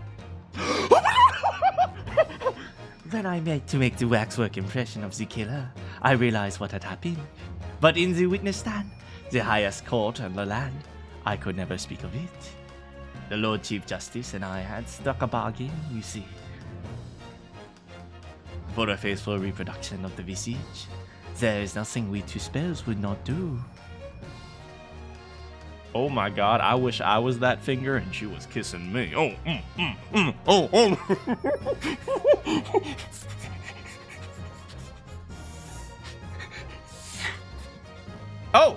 When I made to make the waxwork impression of the killer, I realized what had happened. But in the witness stand, the highest court in the land, I could never speak of it. The Lord Chief Justice and I had struck a bargain, you see. For a faithful reproduction of the visage, there is nothing we two spells would not do. Oh my god, I wish I was that finger and she was kissing me. Oh, Oh!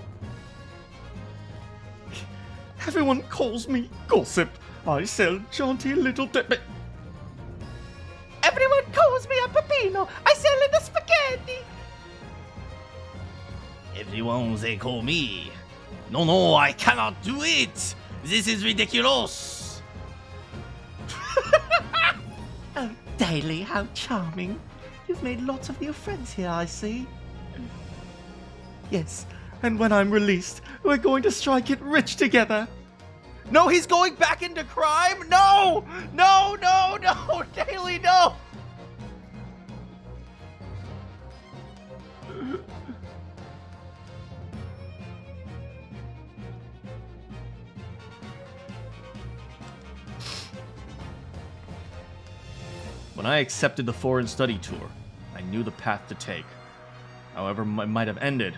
Everyone calls me gossip. I sell jaunty little Everyone calls me a pepino. I sell in the spaghetti. Everyone they call me. No, I cannot do it. This is ridiculous. Oh, Daly, how charming. You've made lots of new friends here, I see. Yes, and when I'm released, we're going to strike it rich together. No, he's going back into crime? No! No, no, no! Daly, no! When I accepted the foreign study tour, I knew the path to take. However it might have ended,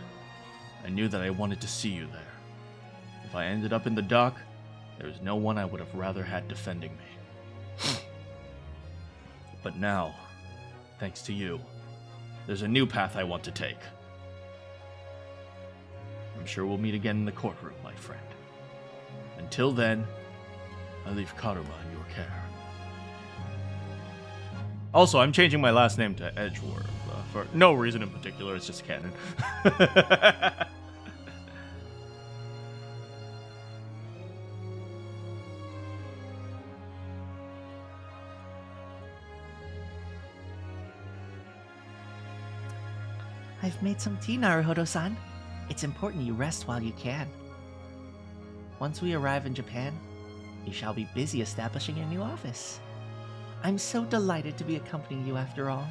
I knew that I wanted to see you there. If I ended up in the dock, there is no one I would have rather had defending me. But now, thanks to you, there's a new path I want to take. I'm sure we'll meet again in the courtroom, my friend. Until then, I leave Karuma in your care. Also, I'm changing my last name to Edgeworth, for no reason in particular, it's just canon. I've made some tea, Naruhodo-san. It's important you rest while you can. Once we arrive in Japan, you shall be busy establishing your new office. I'm so delighted to be accompanying you after all.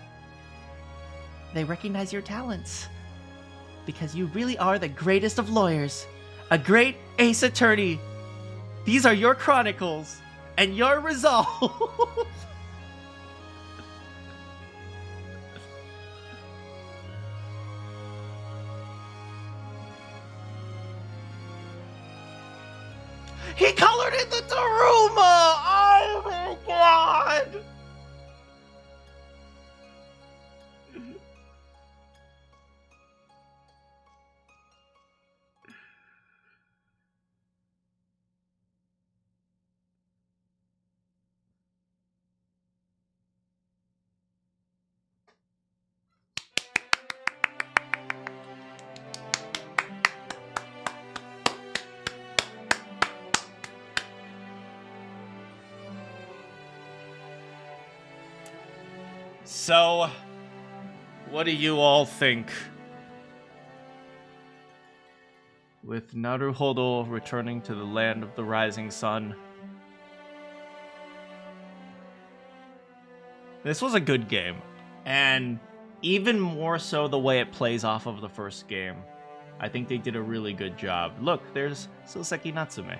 They recognize your talents. Because you really are the greatest of lawyers. A great ace attorney. These are your chronicles. And your resolve. He colored in the Daruma! Oh my god! So, what do you all think? With Naruhodo returning to the land of the rising sun, This was a good game. And even more so the way it plays off of the first game. I think they did a really good job. Look, there's Soseki Natsume.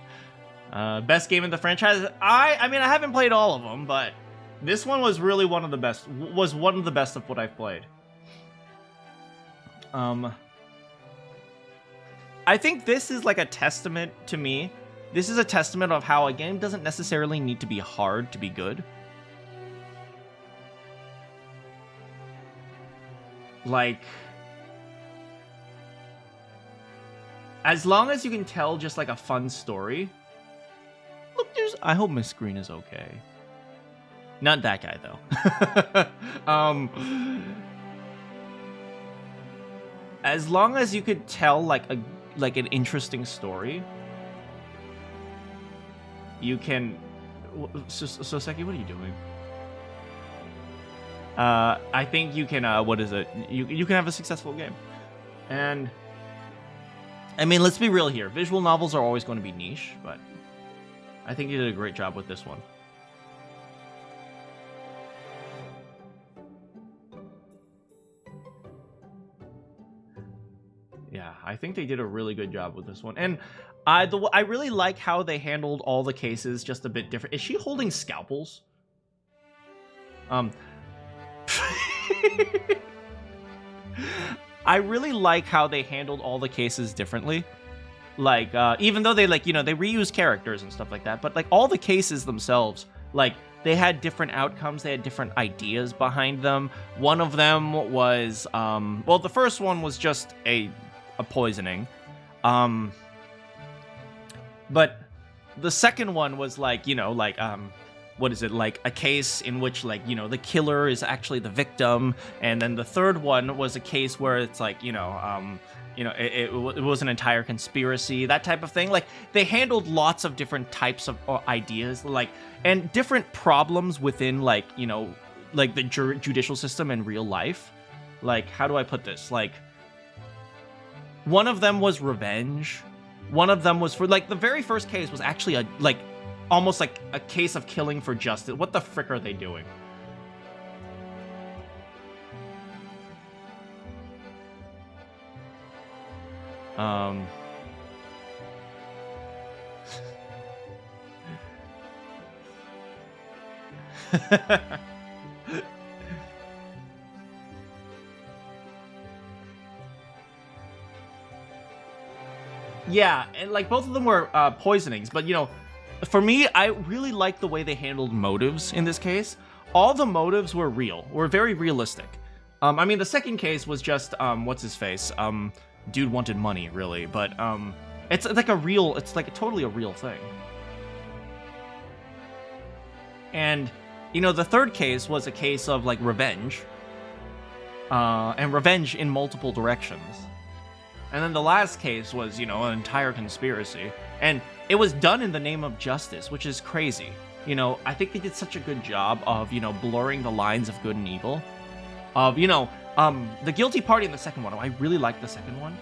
Best game in the franchise? I mean, I haven't played all of them, but this one was really one of the best. Was one of the best of what I've played. I think this is like a testament to me. This is a testament of how a game doesn't necessarily need to be hard to be good. Like, as long as you can tell just like a fun story. Look, I hope Miss Green is okay. Not that guy though. As long as you could tell like an interesting story, you can. Soseki, what are you doing? I think you can. What is it? You can have a successful game, and I mean, let's be real here. Visual novels are always going to be niche, but I think you did a great job with this one. I think they did a really good job with this one. And I really like how they handled all the cases just a bit different. Is she holding scalpels? I really like how they handled all the cases differently. Like, even though they, like, you know, they reuse characters and stuff like that, but, like, all the cases themselves, like, they had different outcomes, they had different ideas behind them. One of them was, well, the first one was just a poisoning. But the second one was, like, you know, like, what is it, like a case in which, like, you know, the killer is actually the victim. And then the third one was a case where it's like, you know, it was an entire conspiracy, that type of thing. Like, they handled lots of different types of ideas, like, and different problems within, like, you know, like the judicial system in real life. Like, how do I put this? Like, one of them was revenge. One of them was for, like, the very first case was actually a, like, almost like a case of killing for justice. What the frick are they doing? Yeah, and, like, both of them were poisonings, but, you know, for me, I really like the way they handled motives in this case. All the motives were real, were very realistic. I mean, the second case was just, what's his face? Dude wanted money, really, but, it's like a real, it's like totally a real thing. And, you know, the third case was a case of, like, revenge. And revenge in multiple directions. And then the last case was, you know, an entire conspiracy. And it was done in the name of justice, which is crazy. You know, I think they did such a good job of, you know, blurring the lines of good and evil. Of, you know, the guilty party in the second one, I really liked the second one.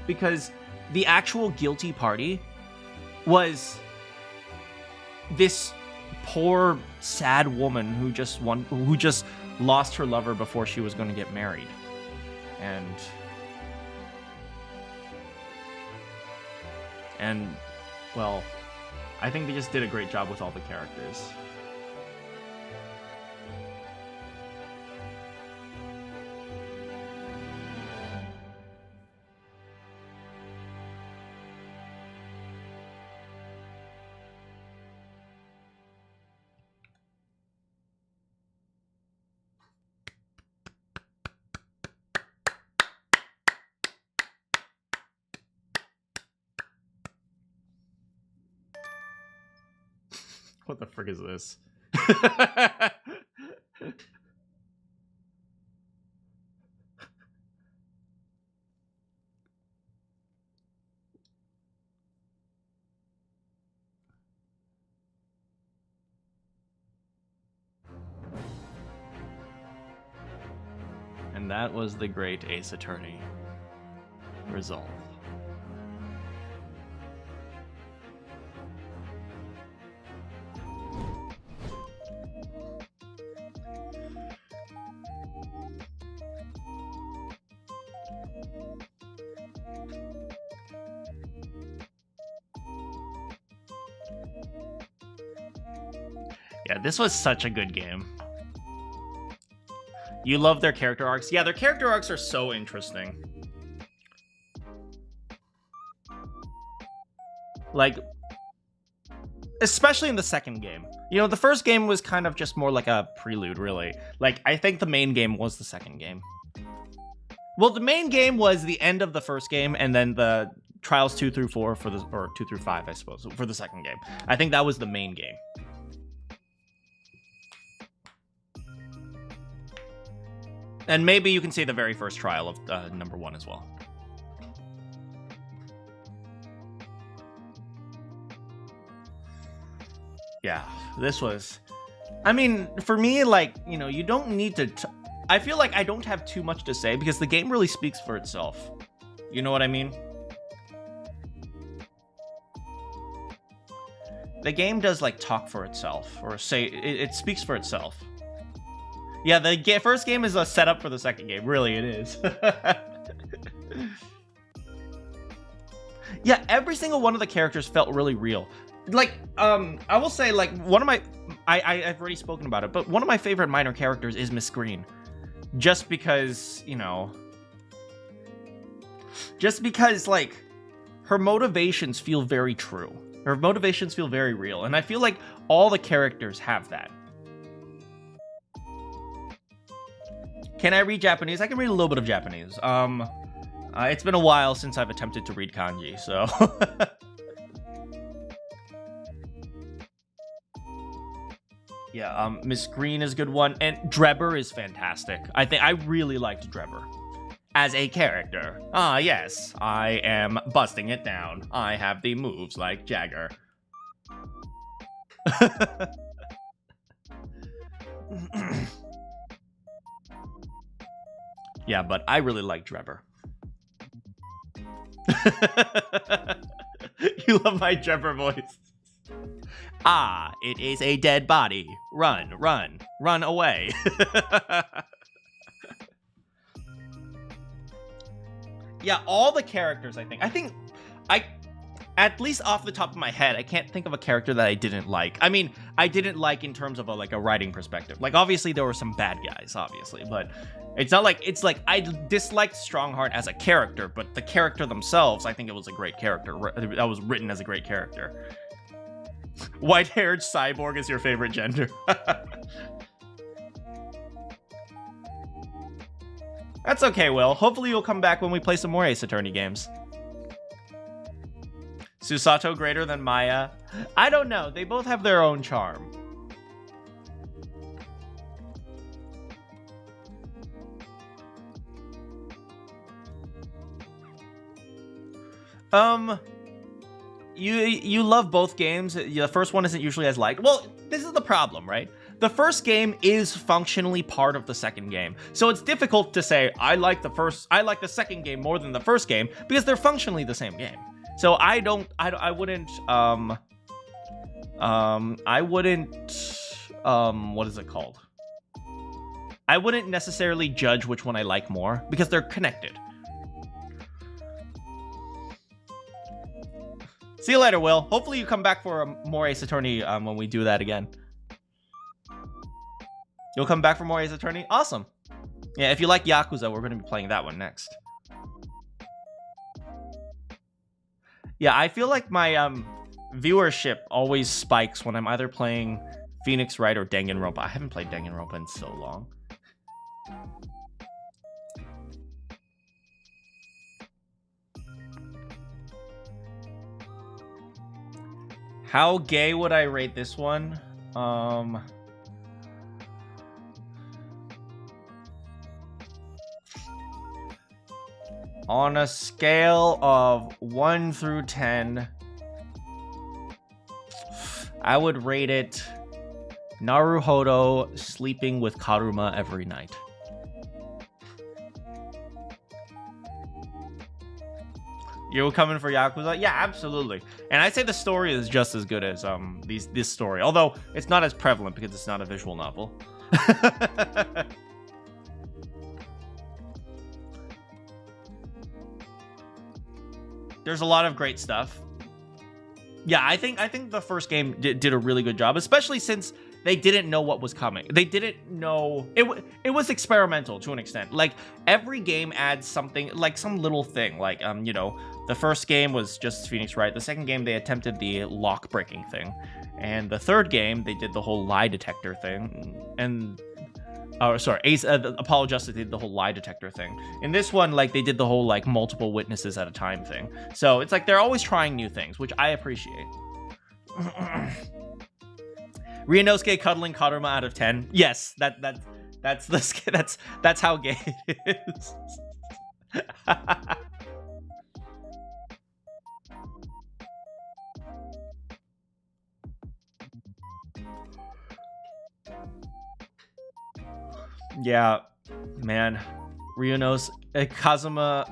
Because the actual guilty party was this poor, sad woman who just lost her lover before she was going to get married. And, well, I think they just did a great job with all the characters. What the frick is this? And that was the great Ace Attorney. Resolve. Yeah, this was such a good game. You love their character arcs? Yeah, their character arcs are so interesting. Like, especially in the second game. You know, the first game was kind of just more like a prelude, really. Like, I think the main game was the second game. Well, the main game was the end of the first game, and then the Trials 2 through 4 for the, or 2 through 5, I suppose, for the second game. I think that was the main game. And maybe you can say the very first trial of number 1 as well. Yeah, this was... I mean, for me, like, you know, you don't need to... I feel like I don't have too much to say because the game really speaks for itself. You know what I mean? The game does, like, talk for itself, or say... It speaks for itself. Yeah, the first game is a setup for the second game. Really, it is. Yeah, every single one of the characters felt really real. Like, I will say, like, one of my... I've already spoken about it, but one of my favorite minor characters is Miss Green. Just because, you know... Just because, like, her motivations feel very true. Her motivations feel very real. And I feel like all the characters have that. Can I read Japanese? I can read a little bit of Japanese. It's been a while since I've attempted to read kanji, so... Yeah, Miss Green is a good one, and Drebber is fantastic. I really liked Drebber as a character. Ah, yes, I am busting it down. I have the moves like Jagger. Yeah, but I really like Drebber. You love my Drebber voice. Ah, it is a dead body. Run, run, run away. Yeah, all the characters, I think, at least off the top of my head, I can't think of a character that I didn't like. I mean, I didn't like in terms of a writing perspective. Like, obviously, there were some bad guys, obviously, but it's not like, it's like, I disliked Strongheart as a character, but the character themselves, I think it was a great character. That was written as a great character. White-haired cyborg is your favorite gender. That's okay, Will. Hopefully you'll come back when we play some more Ace Attorney games. Susato greater than Maya? I don't know. They both have their own charm. You love both games. The first one isn't usually as liked. Well, this is the problem, right? The first game is functionally part of the second game. So it's difficult to say, I like the second game more than the first game, because they're functionally the same game. So I wouldn't, what is it called? I wouldn't necessarily judge which one I like more, because they're connected. See you later, Will. Hopefully you come back for more Ace Attorney when we do that again. You'll come back for more Ace Attorney? Awesome. Yeah, if you like Yakuza, we're going to be playing that one next. Yeah, I feel like my viewership always spikes when I'm either playing Phoenix Wright or Danganronpa. I haven't played Danganronpa in so long. How gay would I rate this one? On a scale of 1 through 10, I would rate it Naruhodo sleeping with Karuma every night. You're coming for Yakuza? Yeah, absolutely. And I'd say the story is just as good as this story, although it's not as prevalent because it's not a visual novel. There's a lot of great stuff. Yeah, I think the first game did a really good job, especially since they didn't know what was coming. They didn't know it was experimental to an extent. Like every game adds something, like some little thing. Like you know, the first game was just Phoenix Wright. The second game they attempted the lock breaking thing, and the third game they did the whole lie detector thing. And Apollo Justice did the whole lie detector thing. In this one, like they did the whole like multiple witnesses at a time thing. So it's like they're always trying new things, which I appreciate. Ryunosuke cuddling Karuma out of 10. Yes, that's how gay it is. Yeah, man. Kazuma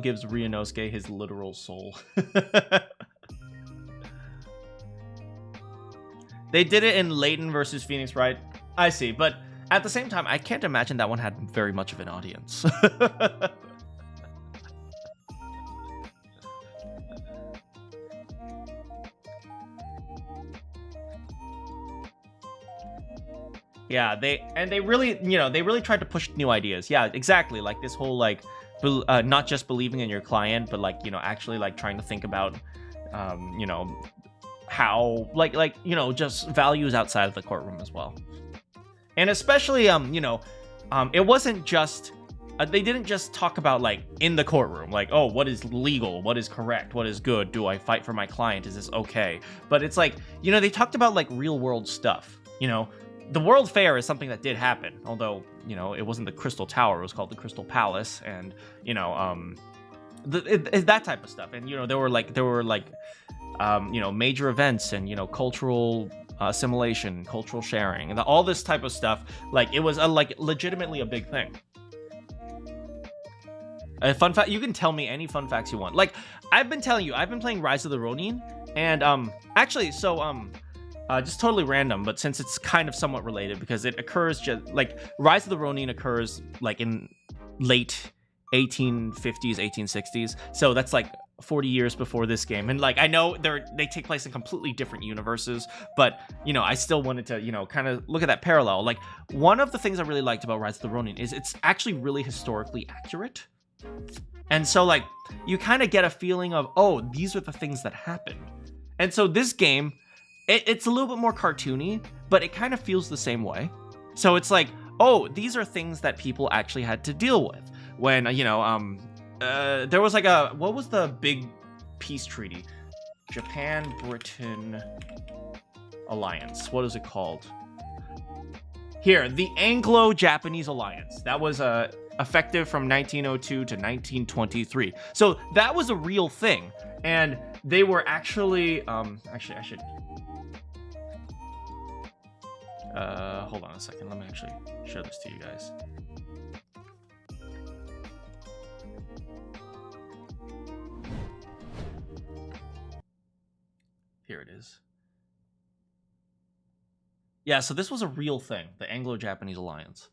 gives Ryunosuke his literal soul. They did it in Layton versus Phoenix Wright. I see, but at the same time, I can't imagine that one had very much of an audience. Yeah, they really, they really tried to push new ideas. Yeah, exactly. Like this whole like, not just believing in your client, but like, actually like trying to think about, how just values outside of the courtroom as well. And especially, it wasn't just, they didn't just talk about like in the courtroom, like, oh, what is legal? What is correct? What is good? Do I fight for my client? Is this okay? But it's like, they talked about like real world stuff, The World Fair is something that did happen, although, it wasn't the Crystal Tower, it was called the Crystal Palace, and, that type of stuff. And, there were major events and, cultural assimilation, cultural sharing, and all this type of stuff. Like, it was, legitimately a big thing. A fun fact, you can tell me any fun facts you want. Like, I've been telling you, I've been playing Rise of the Ronin, and, actually, so, just totally random, but since it's kind of somewhat related, because it occurs just like Rise of the Ronin occurs like in late 1850s, 1860s. So that's like 40 years before this game. And like, I know they take place in completely different universes, but I still wanted to, kind of look at that parallel. Like, one of the things I really liked about Rise of the Ronin is it's actually really historically accurate. And so like, you kind of get a feeling of, oh, these are the things that happened. And so this game, it's a little bit more cartoony, but it kind of feels the same way. So it's like, oh, these are things that people actually had to deal with when, there was like what was the big peace treaty? Japan-Britain Alliance. What is it called? Here, the Anglo-Japanese Alliance. That was effective from 1902 to 1923. So that was a real thing. And they were actually, actually, I should... hold on a second. Let me actually show this to you guys. Here it is. Yeah, so this was a real thing, the Anglo-Japanese Alliance.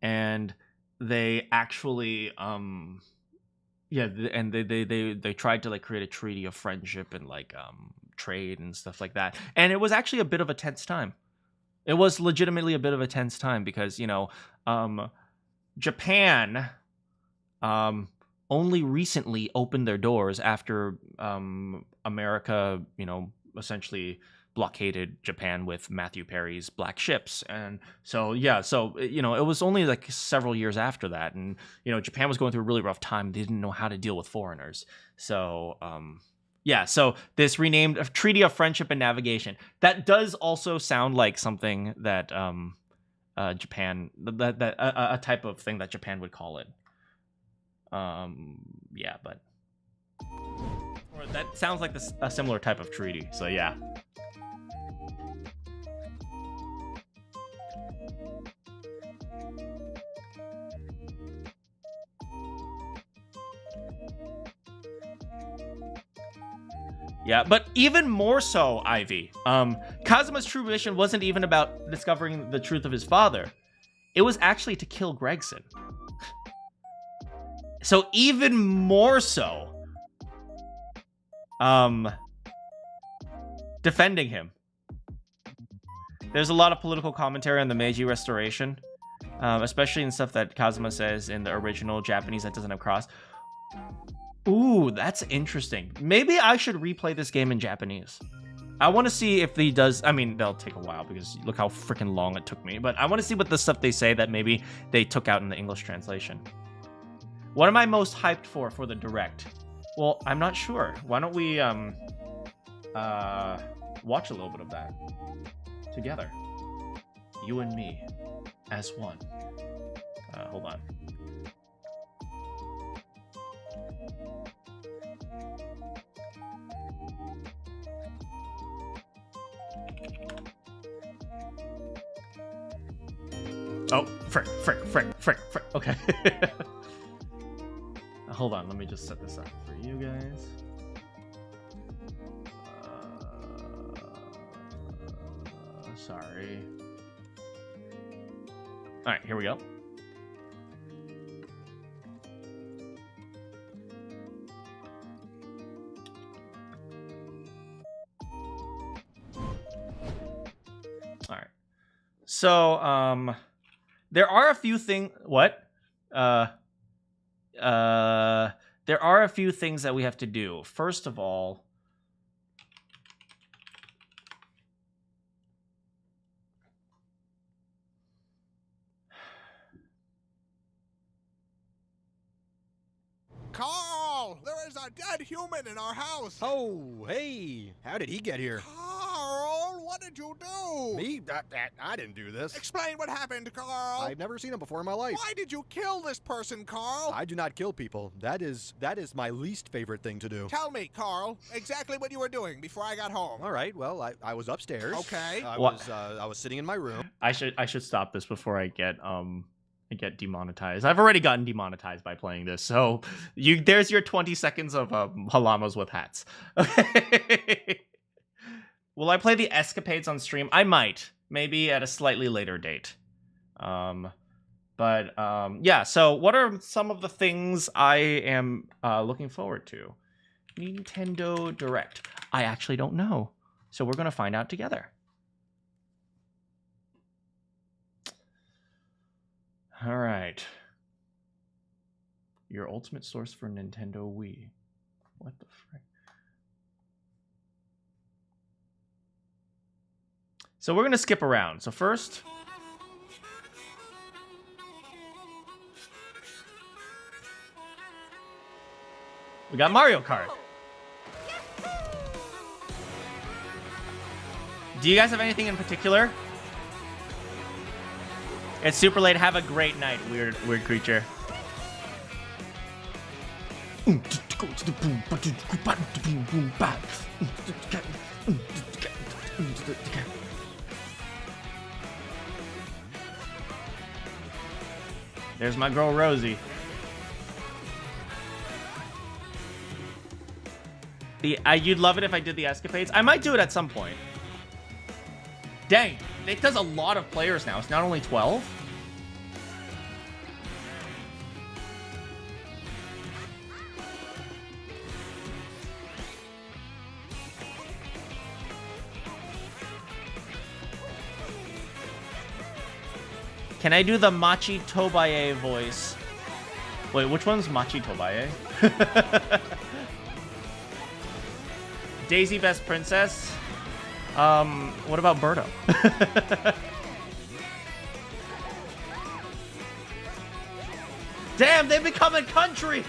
And they actually, yeah, and they tried to like create a treaty of friendship and like trade and stuff like that. And it was actually a bit of a tense time. It was legitimately a bit of a tense time because, Japan only recently opened their doors after America, essentially blockaded Japan with Matthew Perry's Black Ships. And so, yeah, so, it was only like several years after that. And, Japan was going through a really rough time. They didn't know how to deal with foreigners. So, yeah, so this renamed Treaty of Friendship and Navigation. That does also sound like something that Japan, a type of thing that Japan would call it. Yeah, but... Or that sounds like a similar type of treaty, so yeah. Yeah, but even more so, Ivy. Kazuma's true mission wasn't even about discovering the truth of his father. It was actually to kill Gregson. So even more so, defending him. There's a lot of political commentary on the Meiji Restoration, especially in stuff that Kazuma says in the original Japanese that doesn't have cross. Ooh, that's interesting. Maybe I should replay this game in Japanese. I want to see if he does... I mean, that'll take a while because look how freaking long it took me. But I want to see what the stuff they say that maybe they took out in the English translation. What am I most hyped for the direct? Well, I'm not sure. Why don't we watch a little bit of that together? You and me as one. Hold on. Oh, frick. Okay. Hold on, let me just set this up for you guys. Sorry. All right, here we go. All right. So, there are a few things. What? There are a few things that we have to do. First of all, Carl, there is a dead human in our house. Oh, hey, how did he get here? Carl, what did you do? Me? I didn't do this. Explain what happened, Carl. I've never seen him before in my life. Why did you kill this person, Carl? I do not kill people. That is my least favorite thing to do. Tell me, Carl, exactly what you were doing before I got home. All right, well, I was upstairs. Okay. I was sitting in my room. I should stop this before I get demonetized. I've already gotten demonetized by playing this, so there's your 20 seconds of halamas with hats. Okay. Will I play the escapades on stream? I might, maybe at a slightly later date. Yeah. So, what are some of the things I am looking forward to? Nintendo Direct. I actually don't know, so we're gonna find out together. All right. Your ultimate source for Nintendo Wii. What the frick? So we're going to skip around. So first, we got Mario Kart. Do you guys have anything in particular? It's super late. Have a great night, weird creature. There's my girl Rosie. You'd love it if I did the escapades. I might do it at some point. Dang, it does a lot of players now. It's not only 12. Can I do the Machi Tobaye voice? Wait, which one's Machi Tobaye? Daisy Best Princess? What about Birdo? Damn, they become a country!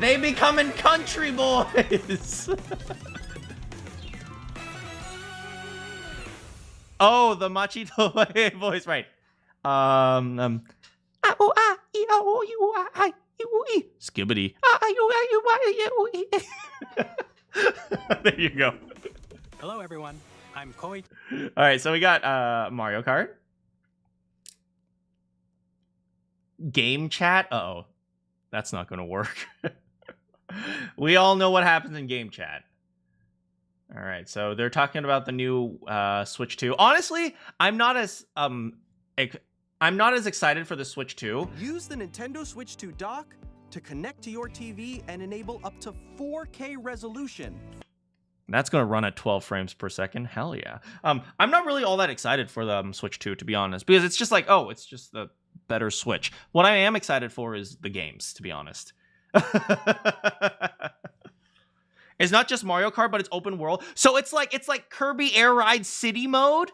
They becoming country boys! Oh, the Machito voice, right. Skibbity. There you go. Hello, everyone. I'm Koi. All right, so we got Mario Kart. Game chat? Uh-oh. That's not going to work. We all know what happens in game chat. All right, so they're talking about the new Switch 2. Honestly, I'm not as excited for the Switch 2. Use the Nintendo Switch 2 dock to connect to your TV and enable up to 4K resolution. That's going to run at 12 frames per second. Hell yeah. I'm not really all that excited for the Switch 2, to be honest, because it's just like, oh, it's just the better Switch. What I am excited for is the games, to be honest. It's not just Mario Kart, but it's open world. So it's like Kirby Air Ride City mode.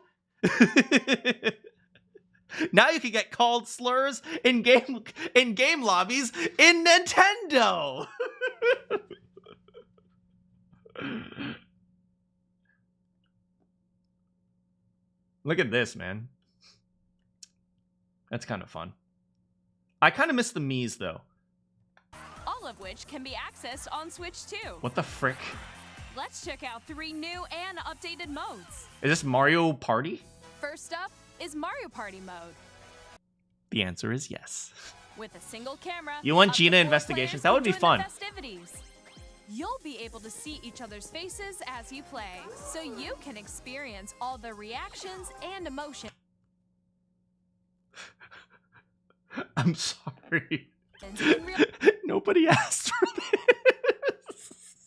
Now you can get called slurs in game lobbies in Nintendo. Look at this, man. That's kind of fun. I kind of miss the Mii's, though. All of which can be accessed on Switch 2. What the frick? Let's check out 3 new and updated modes. Is this Mario Party? First up is Mario Party mode. The answer is yes. With a single camera. You want Gina investigations? That would be fun. Festivities. You'll be able to see each other's faces as you play, so you can experience all the reactions and emotions. I'm sorry. Nobody asked for this.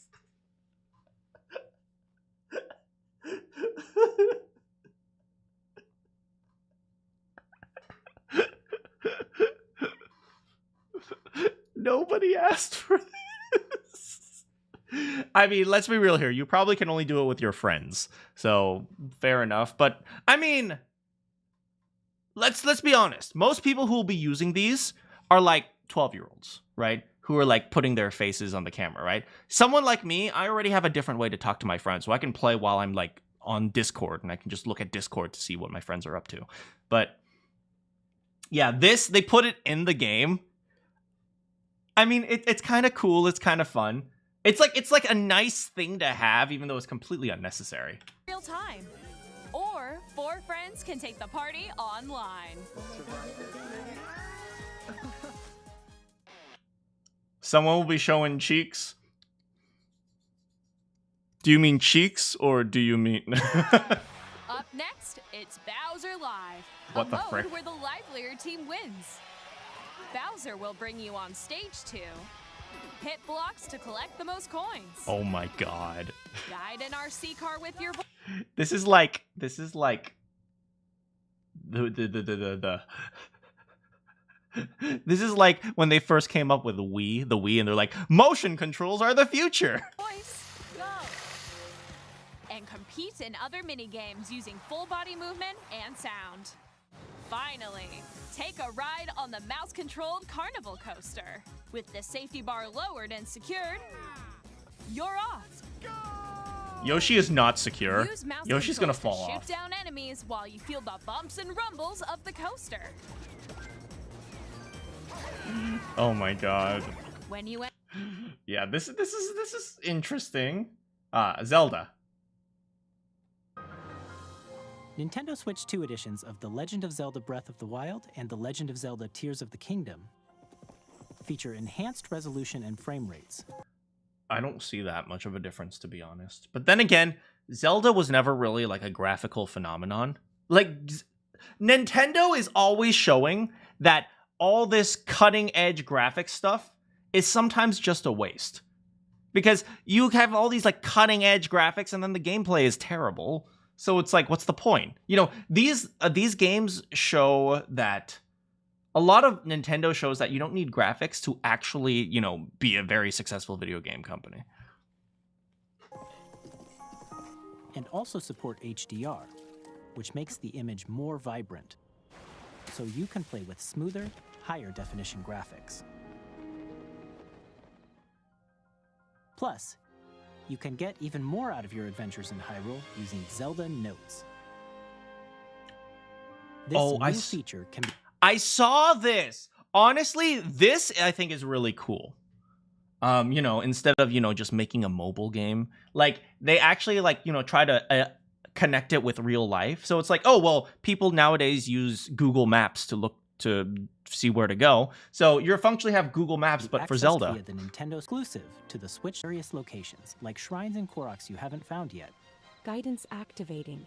Nobody asked for this. I mean, let's be real here. You probably can only do it with your friends. So, fair enough. But, I mean, let's be honest. Most people who will be using these are like 12-year-olds, right? Who are like putting their faces on the camera, right? Someone like me, I already have a different way to talk to my friends. So I can play while I'm like on Discord, and I can just look at Discord to see what my friends are up to. But, yeah, this, they put it in the game. I mean, it's kind of cool. It's kind of fun. It's like a nice thing to have, even though it's completely unnecessary. Real time. Or 4 friends can take the party online. Someone will be showing cheeks. Do you mean cheeks, or do you mean... Up next, it's Bowser Live. What a the mode frick? where the livelier team wins. Bowser will bring you on stage 2. Hit blocks to collect the most coins. Oh my god. Guide an RC car with your voice. This is like the This is like when they first came up with the Wii, and they're like, motion controls are the future. Go. And compete in other mini games using full body movement and sound. Finally, take a ride on the mouse-controlled carnival coaster. With the safety bar lowered and secured, you're off. Yoshi is not secure. Use mouse Yoshi's gonna controls fall to off. shoot down enemies while you feel the bumps and rumbles of the coaster. Oh my god. When you Yeah, this is interesting. Zelda. Nintendo Switch 2 editions of The Legend of Zelda Breath of the Wild and The Legend of Zelda Tears of the Kingdom feature enhanced resolution and frame rates. I don't see that much of a difference, to be honest. But then again, Zelda was never really like a graphical phenomenon. Like, Nintendo is always showing that all this cutting-edge graphic stuff is sometimes just a waste. Because you have all these like cutting-edge graphics, and then the gameplay is terrible. So it's like, what's the point? You know, these games show that a lot of Nintendo shows that you don't need graphics to actually, you know, be a very successful video game company. And also support HDR, which makes the image more vibrant. So you can play with smoother, higher definition graphics. Plus, you can get even more out of your adventures in Hyrule using Zelda Notes. This new feature can be... I saw this. Honestly, this I think is really cool. You know, instead of, you know, just making a mobile game, like they actually like, you know, try to connect it with real life. So it's like, oh, well, people nowadays use Google Maps to look to see where to go. So you functionally have Google Maps, but for Zelda. Via the Nintendo exclusive to the Switch various locations, like shrines and Koroks you haven't found yet. Guidance activating.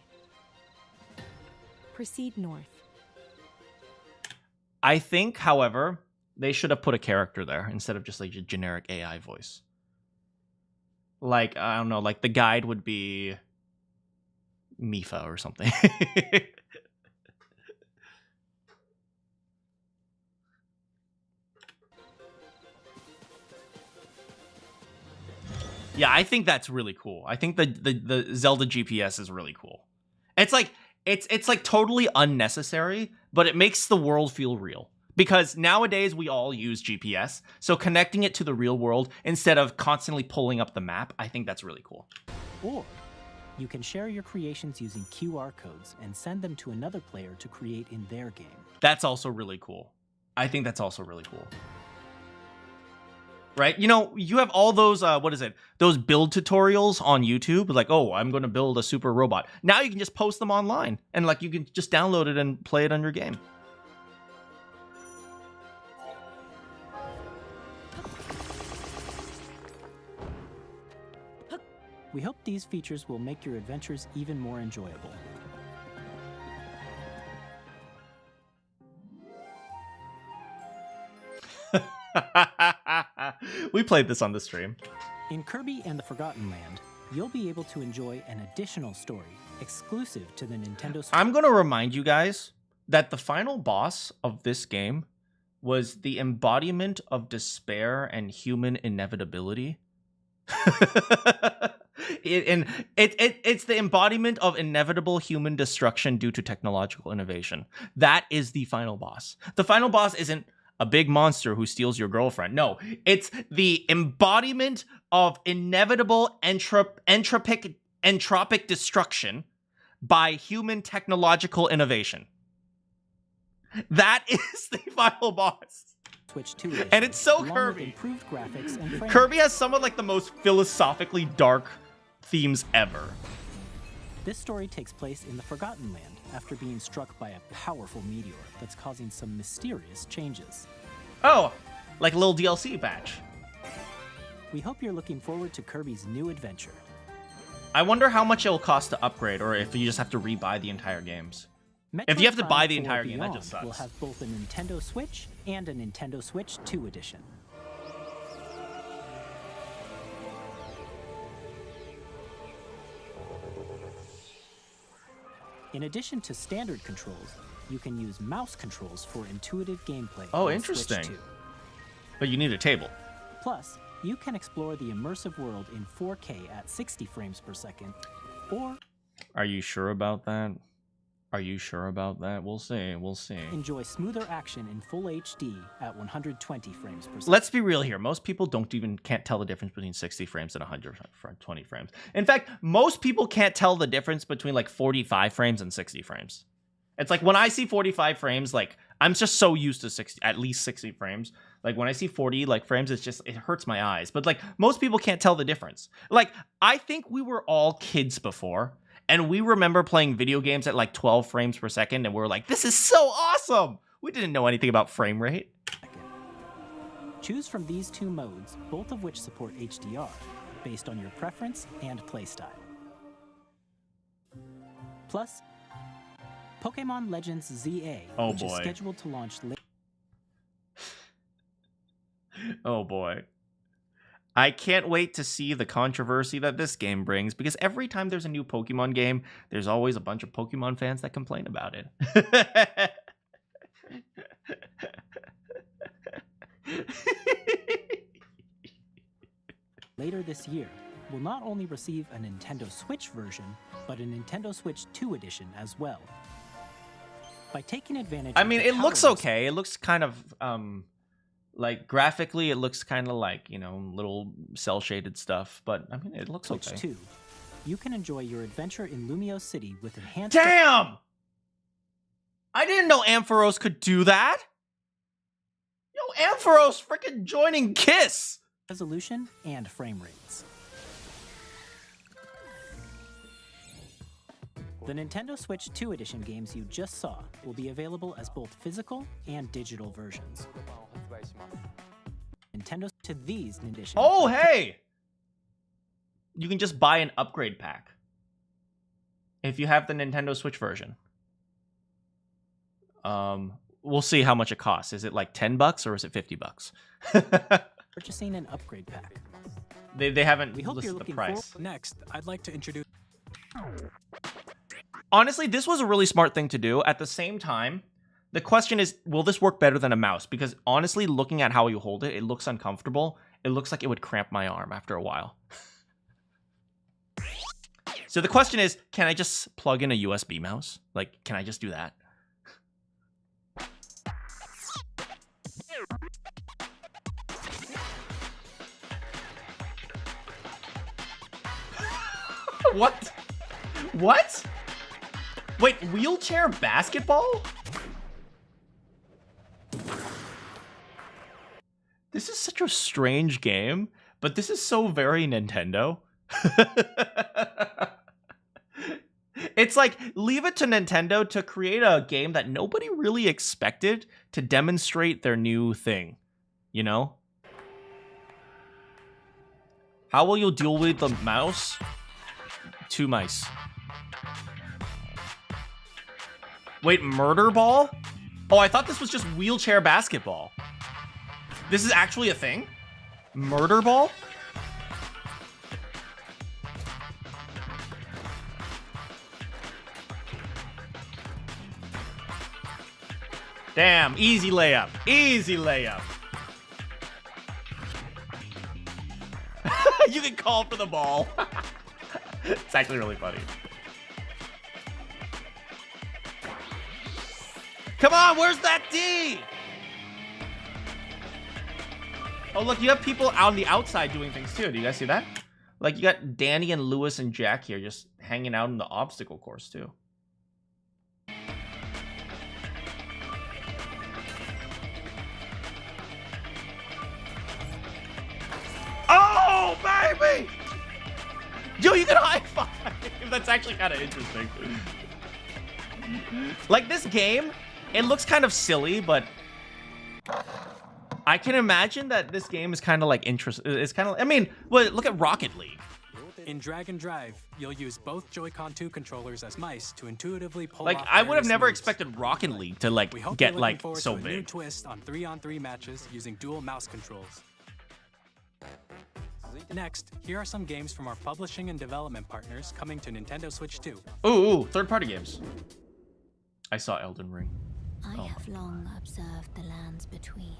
Proceed north. I think, however, they should have put a character there instead of just like a generic AI voice. Like, I don't know, like the guide would be Mifa or something. Yeah, I think that's really cool. I think the Zelda GPS is really cool. It's like it's like totally unnecessary, but it makes the world feel real. Because nowadays we all use GPS, so connecting it to the real world instead of constantly pulling up the map, I think that's really cool. Or you can share your creations using QR codes and send them to another player to create in their game. That's also really cool. I think that's also really cool. Right? You know, you have all those, those build tutorials on YouTube, like, oh, I'm going to build a super robot. Now you can just post them online, and like you can just download it and play it on your game. We hope these features will make your adventures even more enjoyable. We played this on the stream. In Kirby and the Forgotten Land, you'll be able to enjoy an additional story exclusive to the Nintendo Switch. I'm going to remind you guys that the final boss of this game was the embodiment of despair and human inevitability. It's the embodiment of inevitable human destruction due to technological innovation. That is the final boss. The final boss isn't a big monster who steals your girlfriend. No, it's the embodiment of inevitable entropic destruction by human technological innovation. That is the final boss. Switch 2 and it's so along Kirby. with improved graphics and frame Kirby has some of like the most philosophically dark themes ever. This story takes place in the Forgotten Land after being struck by a powerful meteor that's causing some mysterious changes. Oh, like a little DLC patch. We hope you're looking forward to Kirby's new adventure. I wonder how much it'll cost to upgrade, or if you just have to rebuy the entire games. If you have to Metroid buy the Prime entire 4 game, that Beyond just sucks. will have both a Nintendo Switch and a Nintendo Switch 2 edition. In addition to standard controls, you can use mouse controls for intuitive gameplay. Oh, on interesting. Switch 2. But you need a table. Plus, you can explore the immersive world in 4K at 60 frames per second, or Are you sure about that? Are you sure about that? We'll see. We'll see. enjoy smoother action in full HD at 120 frames per second. Let's be real here. Most people can't tell the difference between 60 frames and 120 frames. In fact, most people can't tell the difference between like 45 frames and 60 frames. It's like when I see 45 frames, like I'm just so used to at least 60 frames. Like when I see 40 like frames, it hurts my eyes. But like most people can't tell the difference. Like I think we were all kids before, and we remember playing video games at like 12 frames per second, and we're like, this is so awesome. We didn't know anything about frame rate. Choose from these two modes, both of which support HDR, based on your preference and playstyle. Plus, Pokemon Legends ZA, Oh, which is boy. scheduled to launch later. Oh boy. I can't wait to see the controversy that this game brings, because every time there's a new Pokemon game, there's always a bunch of Pokemon fans that complain about it. Later this year, will not only receive a Nintendo Switch version, but a Nintendo Switch 2 edition as well. By taking advantage I of mean, the it looks power of okay. It looks kind of like graphically, it looks kind of like, you know, little cell shaded stuff, but I mean, it looks Switch okay. 2, you can enjoy your adventure in Lumio City with enhanced... Damn! I didn't know Ampharos could do that. Yo, Ampharos freaking joining Kiss. Resolution and frame rates. The Nintendo Switch 2 edition games you just saw will be available as both physical and digital versions. Nintendo to these editions. Oh, hey! You can just buy an upgrade pack if you have the Nintendo Switch version. We'll see how much it costs. Is it like $10 or is it $50? Purchasing an upgrade pack. They haven't We hope you're listed the looking price. forward. Next, I'd like to introduce... Honestly, this was a really smart thing to do. At the same time, the question is, will this work better than a mouse? Because honestly, looking at how you hold it, it looks uncomfortable. It looks like it would cramp my arm after a while. So the question is, can I just plug in a USB mouse? Like, can I just do that? What? What? Wait, wheelchair basketball? This is such a strange game, but this is so very Nintendo. It's like, leave it to Nintendo to create a game that nobody really expected to demonstrate their new thing, you know? How will you deal with the mouse? 2 mice. Wait, murder ball? Oh, I thought this was just wheelchair basketball. This is actually a thing? Murder ball? Damn, easy layup. Easy layup. You can call for the ball. It's actually really funny. Come on, where's that D? Oh, look, you have people on the outside doing things too. Do you guys see that? Like, you got Danny and Lewis and Jack here just hanging out in the obstacle course too. Oh, baby! Yo, you can high five! That's actually kind of interesting. Like, this game, it looks kind of silly, but I can imagine that this game is kind of like it's kind of, I mean, well, look at Rocket League. In Drag and Drive, you'll use both Joy-Con 2 controllers as mice to intuitively pull Like, off I would have various never moves. expected Rocket League to like We hope get you're like looking forward so to a new big. twist on 3-on-3 matches using dual mouse controls. Next, here are some games from our publishing and development partners coming to Nintendo Switch 2. Ooh, third-party games. I saw Elden Ring. I have long observed the lands between.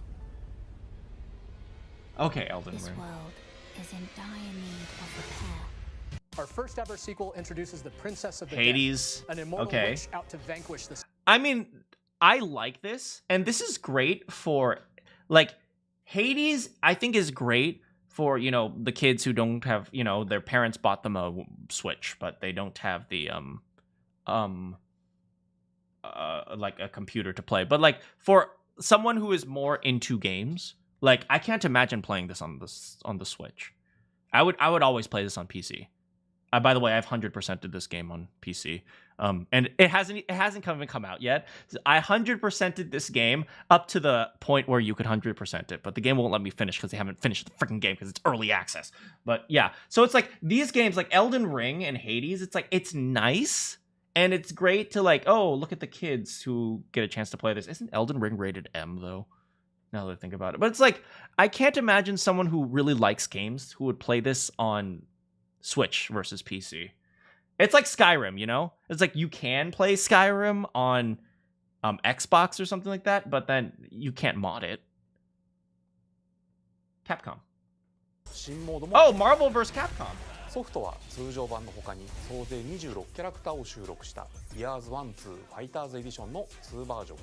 Okay, Elden This Ring. world is in dire need of repair. Our first ever sequel introduces the Princess of the Hades. Dead, an immortal Okay. witch out to vanquish the... I mean, I like this, and this is great for, like, Hades, I think is great for, you know, the kids who don't have, you know, their parents bought them a Switch, but they don't have the, like a computer to play. But, like, for someone who is more into games, like, I can't imagine playing this on the Switch. I would always play this on PC. By the way, I've 100%ed this game on PC, and it hasn't even come out yet. I 100%ed this game up to the point where you could 100% it, but the game won't let me finish because they haven't finished the freaking game because it's early access. But yeah, so it's like these games like Elden Ring and Hades. It's like it's nice and it's great to like, oh, look at the kids who get a chance to play this. Isn't Elden Ring rated M though? Now that I think about it, but it's like I can't imagine someone who really likes games who would play this on Switch versus PC. It's like Skyrim, you know? It's like you can play Skyrim on Xbox or something like that, but then you can't mod it. Capcom. Oh, Marvel vs. Capcom. ソフトは通常版の他に総勢26キャラクターを収録したイヤーズ1、2ファイターズエディションの2バージョンを、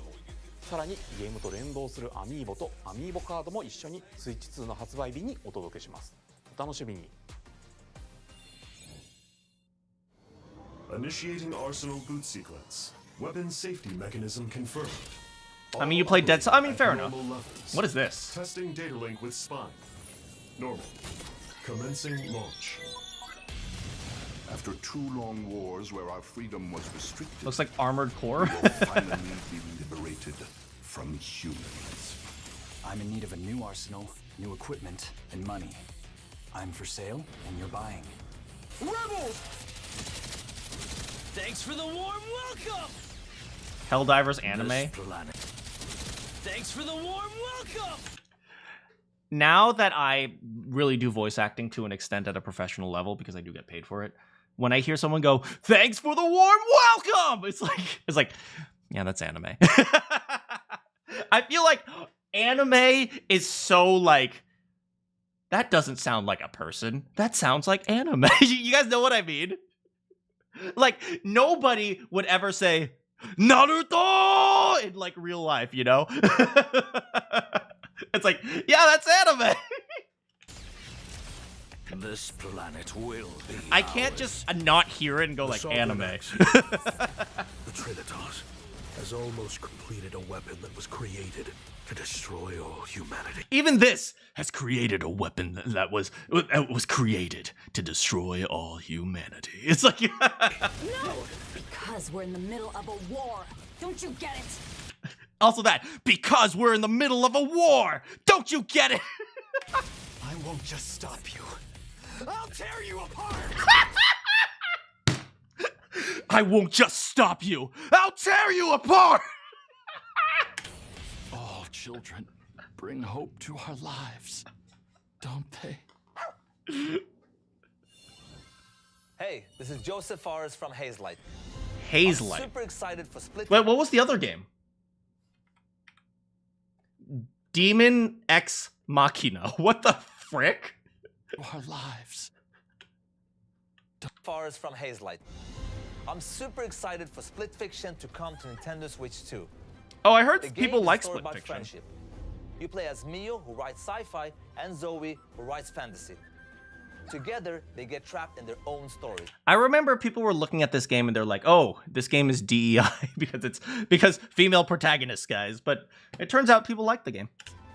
さらにゲームと連動するアミーボとアミーボカードも一緒にスイッチ2の発売日にお届けします。お楽しみに。Initiating Arsenal boot sequence. Weapon safety mechanism confirmed. I mean, you play Dead Cells. I mean, fair enough. Normal levels. What is this? Testing data link with spine. Normal. Commencing launch. After 2 long wars where our freedom was restricted, Looks like Armored Core. we will finally be liberated from humans. I'm in need of a new arsenal, new equipment, and money. I'm for sale, and you're buying. Rebels! Thanks for the warm welcome! Helldivers anime. Thanks for the warm welcome! Now that I really do voice acting to an extent at a professional level because I do get paid for it, when I hear someone go, "Thanks for the warm welcome," it's like, yeah, that's anime. I feel like anime is so like, that doesn't sound like a person. That sounds like anime. You guys know what I mean? Like, nobody would ever say, Naruto! In, like, real life, you know? It's like, yeah, that's anime! This planet will be I can't just not hear it and go, like, anime. The Trinitas has almost completed a weapon that was created to destroy all humanity. Even this has created a weapon that was created to destroy all humanity. It's like... No! Because we're in the middle of a war. Don't you get it? Also that, because we're in the middle of a war. Don't you get it? I won't just stop you. I'll tear you apart! I won't just stop you. I'll tear you apart! All children bring hope to our lives, don't they? Hey, this is Joseph Forrest from Hazelight. Hazelight. I'm super excited for Split. Wait, what was the other game? Demon Ex Machina. What the frick? Our lives. Forest from Hazelight. I'm super excited for Split Fiction to come to Nintendo Switch 2. Oh, I heard The people game is a like story Split about Fiction. friendship. You play as Mio, who writes sci-fi, and Zoe, who writes fantasy. Together, they get trapped in their own story. I remember people were looking at this game and they're like, "Oh, this game is DEI because female protagonists, guys." But it turns out people like the game.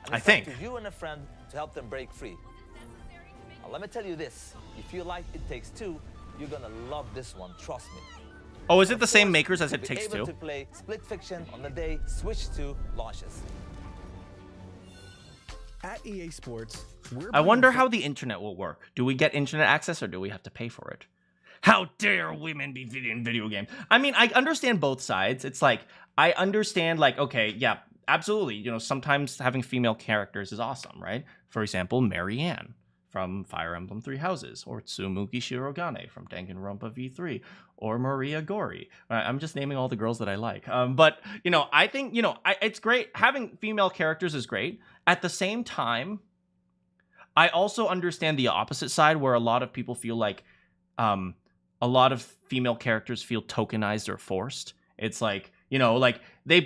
And I it's think. up to you and a friend to help them break free. Now, let me tell you this: if you like It Takes Two, you're gonna love this one. Trust me. Oh, is it the same makers as You'll It be Takes able Two? to play Split Fiction on the day Switch 2 launches. At EA Sports, we're I wonder how the internet will work. Do we get internet access or do we have to pay for it? How dare women be in video games? I mean, I understand both sides. It's like, I understand, like, okay, yeah, absolutely. You know, sometimes having female characters is awesome, right? For example, Marianne from Fire Emblem Three Houses, or Tsumugi Shirogane from Danganronpa V3, or Maria Gori. I'm just naming all the girls that I like. But, you know, I think, you know, it's great. Having female characters is great. At the same time, I also understand the opposite side where a lot of people feel like a lot of female characters feel tokenized or forced. It's like, you know, like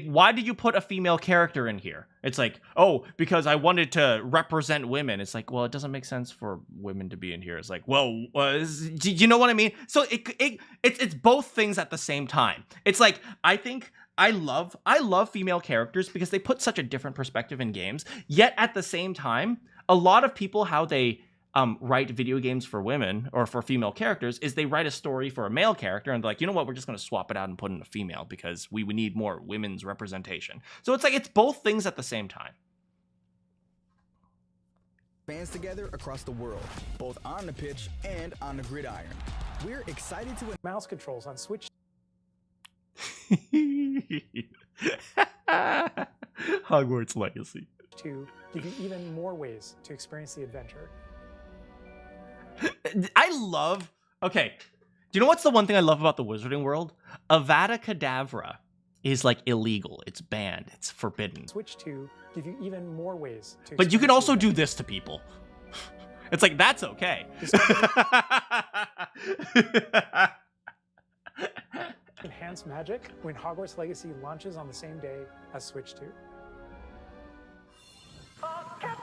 why did you put a female character in here? It's like, oh, because I wanted to represent women. It's like, well, it doesn't make sense for women to be in here. It's like, well, do you know what I mean? So it's both things at the same time. It's like, I think I love female characters because they put such a different perspective in games. Yet at the same time, a lot of people, how they write video games for women or for female characters is they write a story for a male character and they're like, you know what, we're just going to swap it out and put in a female because we need more women's representation. So it's like, it's both things at the same time. Fans together across the world, both on the pitch and on the gridiron. We're excited to mouse controls on Switch. Hogwarts Legacy. To give you even more ways to experience the adventure. Okay, do you know what's the one thing I love about the Wizarding World? Avada Kedavra is like illegal. It's banned. It's forbidden. Switch to give you even more ways to But you can also do this to people. It's like, that's okay. Enhance magic when Hogwarts Legacy launches on the same day as Switch 2.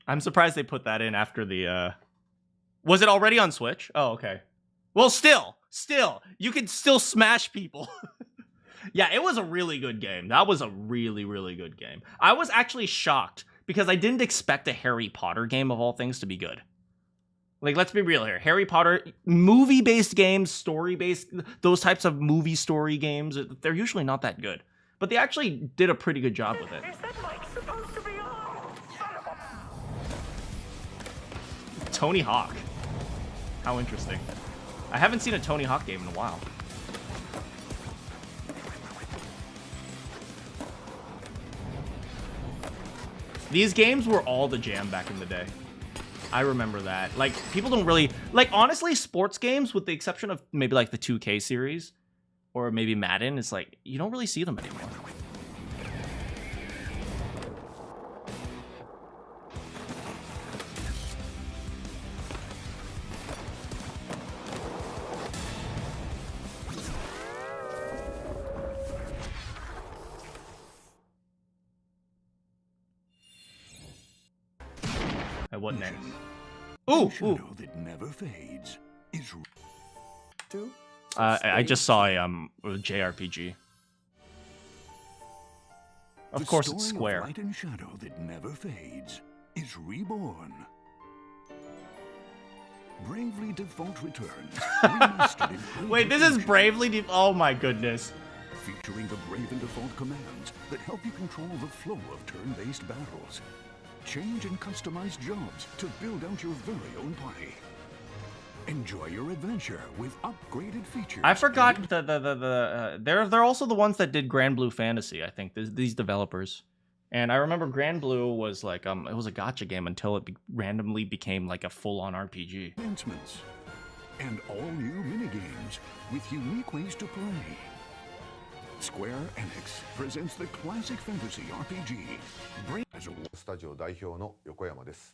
I'm surprised they put that in after the, Was it already on Switch? Oh, okay. Well, still, you can still smash people. Yeah, it was a really good game. That was a really, really good game. I was actually shocked because I didn't expect a Harry Potter game of all things to be good. Like, let's be real here. Harry Potter, movie-based games, story-based, those types of movie story games, they're usually not that good. But they actually did a pretty good job with it. Is that mic supposed to be on? Tony Hawk. How interesting. I haven't seen a Tony Hawk game in a while. These games were all the jam back in the day. I remember that. Like, people don't really... Like, honestly, sports games, with the exception of maybe, like, the 2K series, or maybe Madden, it's like, you don't really see them anymore. What next? Ooh, ooh. That never fades. Is I just saw a JRPG. Of course, it's Square. The light and shadow that never fades is reborn. Bravely Default returns. Remastered in Wait, this is Bravely Default. Oh my goodness. Featuring the Brave and Default commands that help you control the flow of turn-based battles. Change and customize jobs to build out your very own party. Enjoy your adventure with upgraded features. I forgot they're also the ones that did Grand Blue Fantasy, I think, these developers. And I remember Grand Blue was like it was a gacha game until it randomly became like a full-on RPG. Enhancements and all new minigames with unique ways to play. Square Enix presents the classic fantasy RPG. Studio 代表の横山です。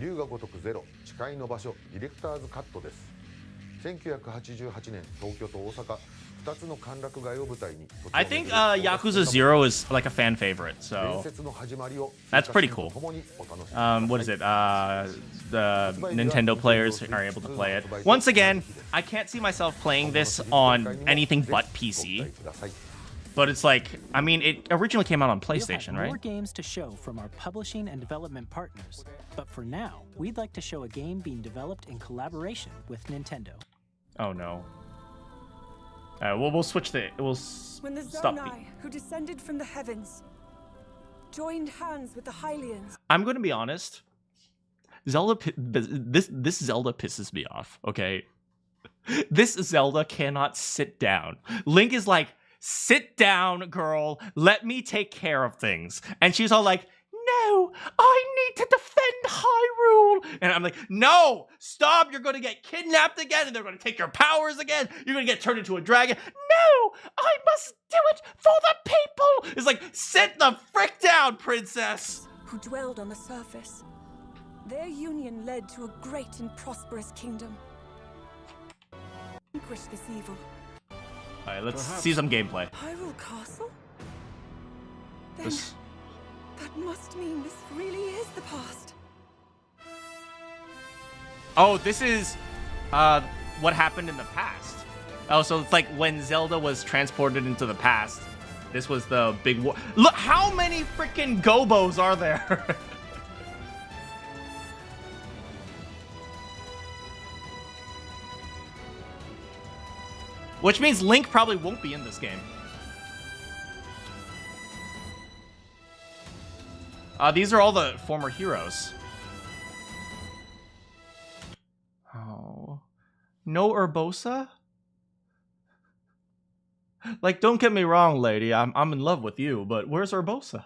龍が如くゼロ、誓いの場所、ディレクターズカットです。1988年、東京と大阪、2つの歓楽街を舞台に。I think Yakuza 0 is like a fan favorite, so that's pretty cool. What is it? The Nintendo players are able to play it. Once again, I can't see myself playing this on anything but PC. But it's like, I mean, it originally came out on PlayStation, we'll have right? More games to show from our publishing and development partners. But for now, we'd like to show a game being developed in collaboration with Nintendo. Oh no. We'll switch the. When the stop. Zonai, who descended from the heavens, joined hands with the Hylians. I'm going to be honest. Zelda, this Zelda pisses me off. Okay, this Zelda cannot sit down. Link is like, sit down, girl. Let me take care of things. And she's all like, no, I need to defend Hyrule. And I'm like, no, stop. You're going to get kidnapped again. And they're going to take your powers again. You're going to get turned into a dragon. No, I must do it for the people. It's like, sit the frick down, princess. Who dwelled on the surface. Their union led to a great and prosperous kingdom. Vanquish this evil. All right, let's see some gameplay. Hyrule Castle? Then that must mean this really is the past. Oh, this is what happened in the past. Oh, so it's like when Zelda was transported into the past. This was the big war. Look, how many freaking gobos are there? Which means Link probably won't be in this game. These are all the former heroes. Oh. No Urbosa? Like, don't get me wrong, lady. I'm in love with you, but where's Urbosa?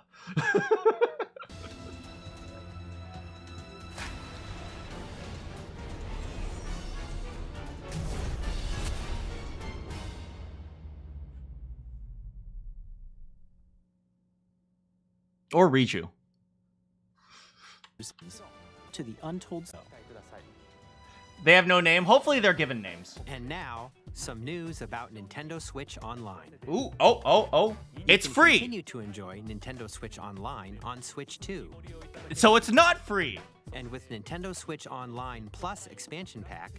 Or Riju. To the untold. They have no name. Hopefully they're given names. And now, some news about Nintendo Switch Online. Ooh, oh. It's free. Continue to enjoy Nintendo Switch Online on Switch 2. So it's not free. And with Nintendo Switch Online Plus expansion pack,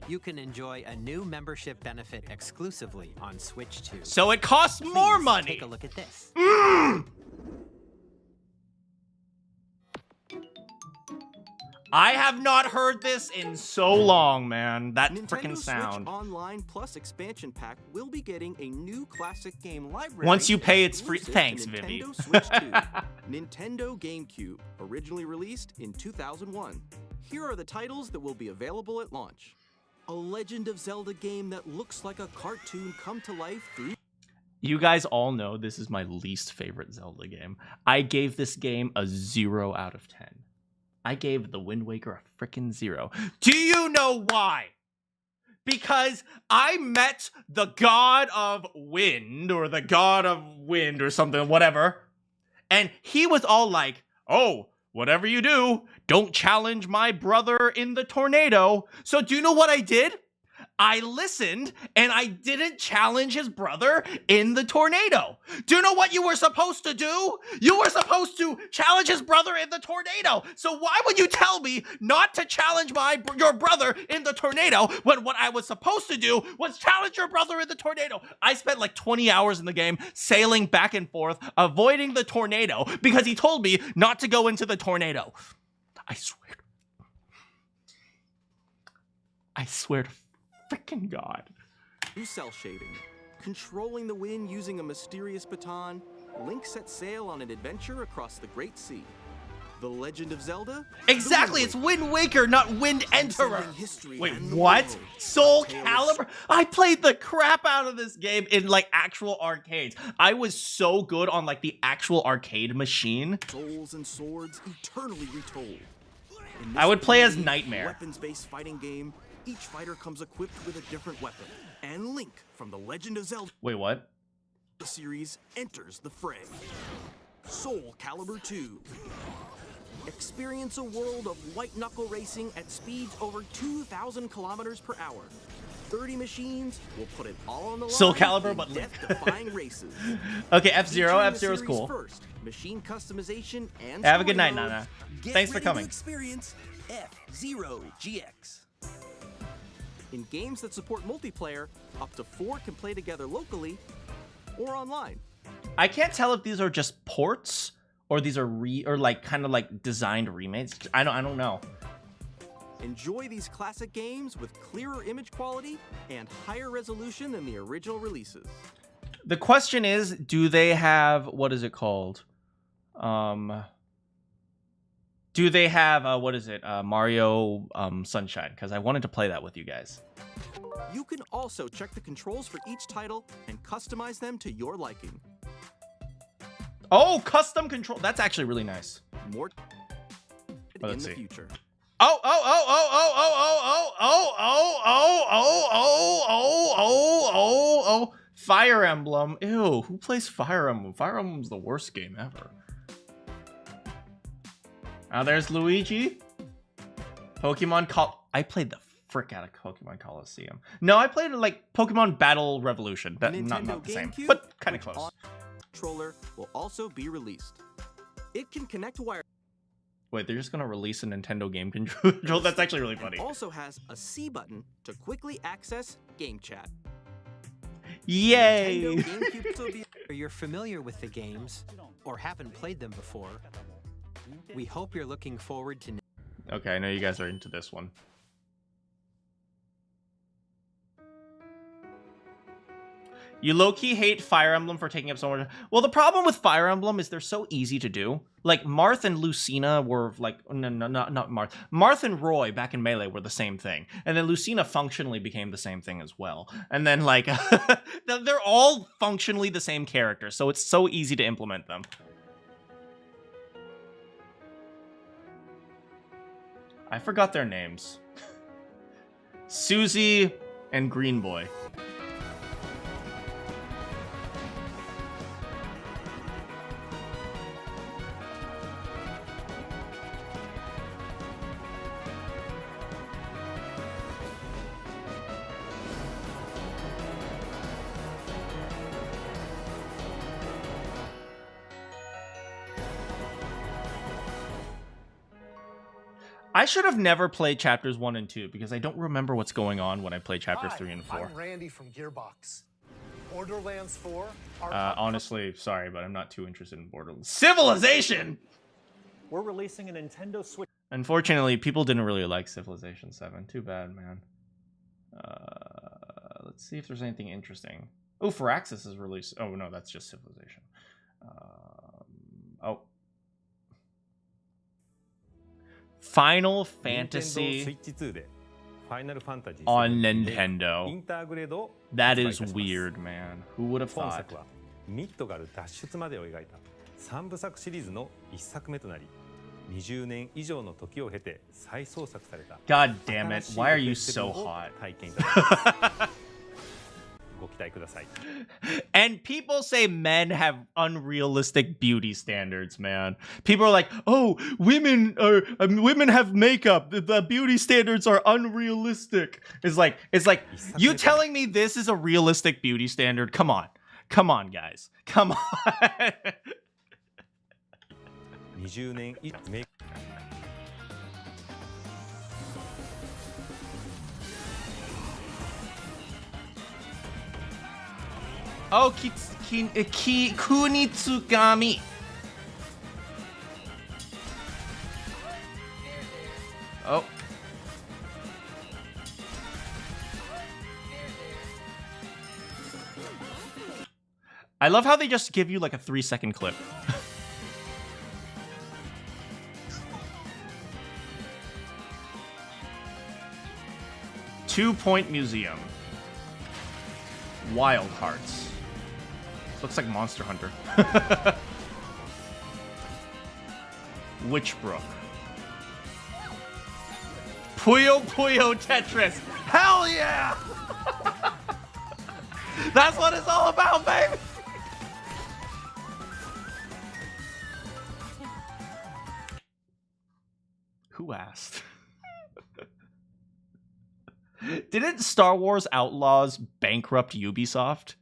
you can enjoy a new membership benefit exclusively on Switch 2. So it costs more money. Take a look at this. I have not heard this in so long, man. That freaking sound. Switch Online Plus expansion pack will be getting a new classic game library. Once you pay, it's free. Thanks, Vivi. Nintendo Switch 2, Nintendo GameCube, originally released in 2001. Here are the titles that will be available at launch. A Legend of Zelda game that looks like a cartoon come to life through... You guys all know this is my least favorite Zelda game. I gave this game a 0 out of 10. I gave The Wind Waker a freaking 0. Do you know why? Because I met the god of wind, or the god of wind, or something, whatever. And he was all like, oh, whatever you do, don't challenge my brother in the tornado. So do you know what I did? I listened, and I didn't challenge his brother in the tornado. Do you know what you were supposed to do? You were supposed to challenge his brother in the tornado. So why would you tell me not to challenge your brother in the tornado when what I was supposed to do was challenge your brother in the tornado? I spent like 20 hours in the game sailing back and forth, avoiding the tornado, because he told me not to go into the tornado. I swear to freaking God. New cell shading. Controlling the wind using a mysterious baton, Link sets sail on an adventure across the Great Sea. The Legend of Zelda? Exactly, it's Wind Waker, not Wind Enterer. Wait, what? Soul Calibur? I played the crap out of this game in like actual arcades. I was so good on like the actual arcade machine. Souls and swords eternally retold. I would play as Nightmare. Weapons-based fighting game, Each fighter comes equipped with a different weapon, and Link from the Legend of Zelda Wait, what? series enters the fray. Soul Calibur 2. Experience a world of white-knuckle racing at speeds over 2,000 kilometers per hour. 30 machines will put it all on the line. Soul Calibur, but death-defying races. Okay, F-Zero. Featuring the F-Zero's series cool. First, machine customization and Have a good story night, mode. Nana. Get Thanks for ready coming. To experience F-Zero GX. In games that support multiplayer, up to 4 can play together locally or online. I can't tell if these are just ports or these are like kind of like designed remakes. I don't know. Enjoy these classic games with clearer image quality and higher resolution than the original releases. The question is, do they have, what is it called? Do they have what is it? Mario Sunshine, because I wanted to play that with you guys. You can also check the controls for each title and customize them to your liking. Oh, custom control. That's actually really nice. More in the see. future. Oh, Fire Emblem. Ew, who plays Fire Emblem? Fire Emblem's the worst game ever. There's Luigi. I played the frick out of Pokemon Coliseum. No, I played like Pokemon Battle Revolution. That not the same, but kind of close. Controller will also be released. It can connect wire. Wait, they're just gonna release a Nintendo game control? That's actually really funny. It also has a C button to quickly access game chat. Yay! GameCube If you're familiar with the games or haven't played them before, we hope you're looking forward to. Okay, I know you guys are into this one. You low-key hate Fire Emblem for taking up so much. Well, the problem with Fire Emblem is they're so easy to do. Like, Marth and Lucina were like... No, not Marth. Marth and Roy back in Melee were the same thing. And then Lucina functionally became the same thing as well. And then, like... they're all functionally the same character, so it's so easy to implement them. I forgot their names. Susie and Green Boy. I should have never played chapters 1 and 2 because I don't remember what's going on when I play chapters 3 and 4. I'm Randy from Gearbox. Borderlands 4. Honestly, sorry, but I'm not too interested in Borderlands. Civilization! We're releasing a Nintendo Switch. Unfortunately, people didn't really like Civilization 7. Too bad, man. Let's see if there's anything interesting. Oh, Firaxis is released. Oh, no, that's just Civilization. Oh. Final Fantasy on Nintendo. That is weird, man. Who would have thought? God damn it. Why are you so hot? And people say men have unrealistic beauty standards, man. People are like, "Oh, women have makeup. The beauty standards are unrealistic." It's like you telling me this is a realistic beauty standard? Come on, guys, come on. Oh, Kunitsugami. Oh. I love how they just give you like a 3-second clip. Two-Point Museum. Wild Hearts. Looks like Monster Hunter. Witchbrook. Puyo Puyo Tetris. Hell yeah! That's what it's all about, baby! Who asked? Didn't Star Wars Outlaws bankrupt Ubisoft?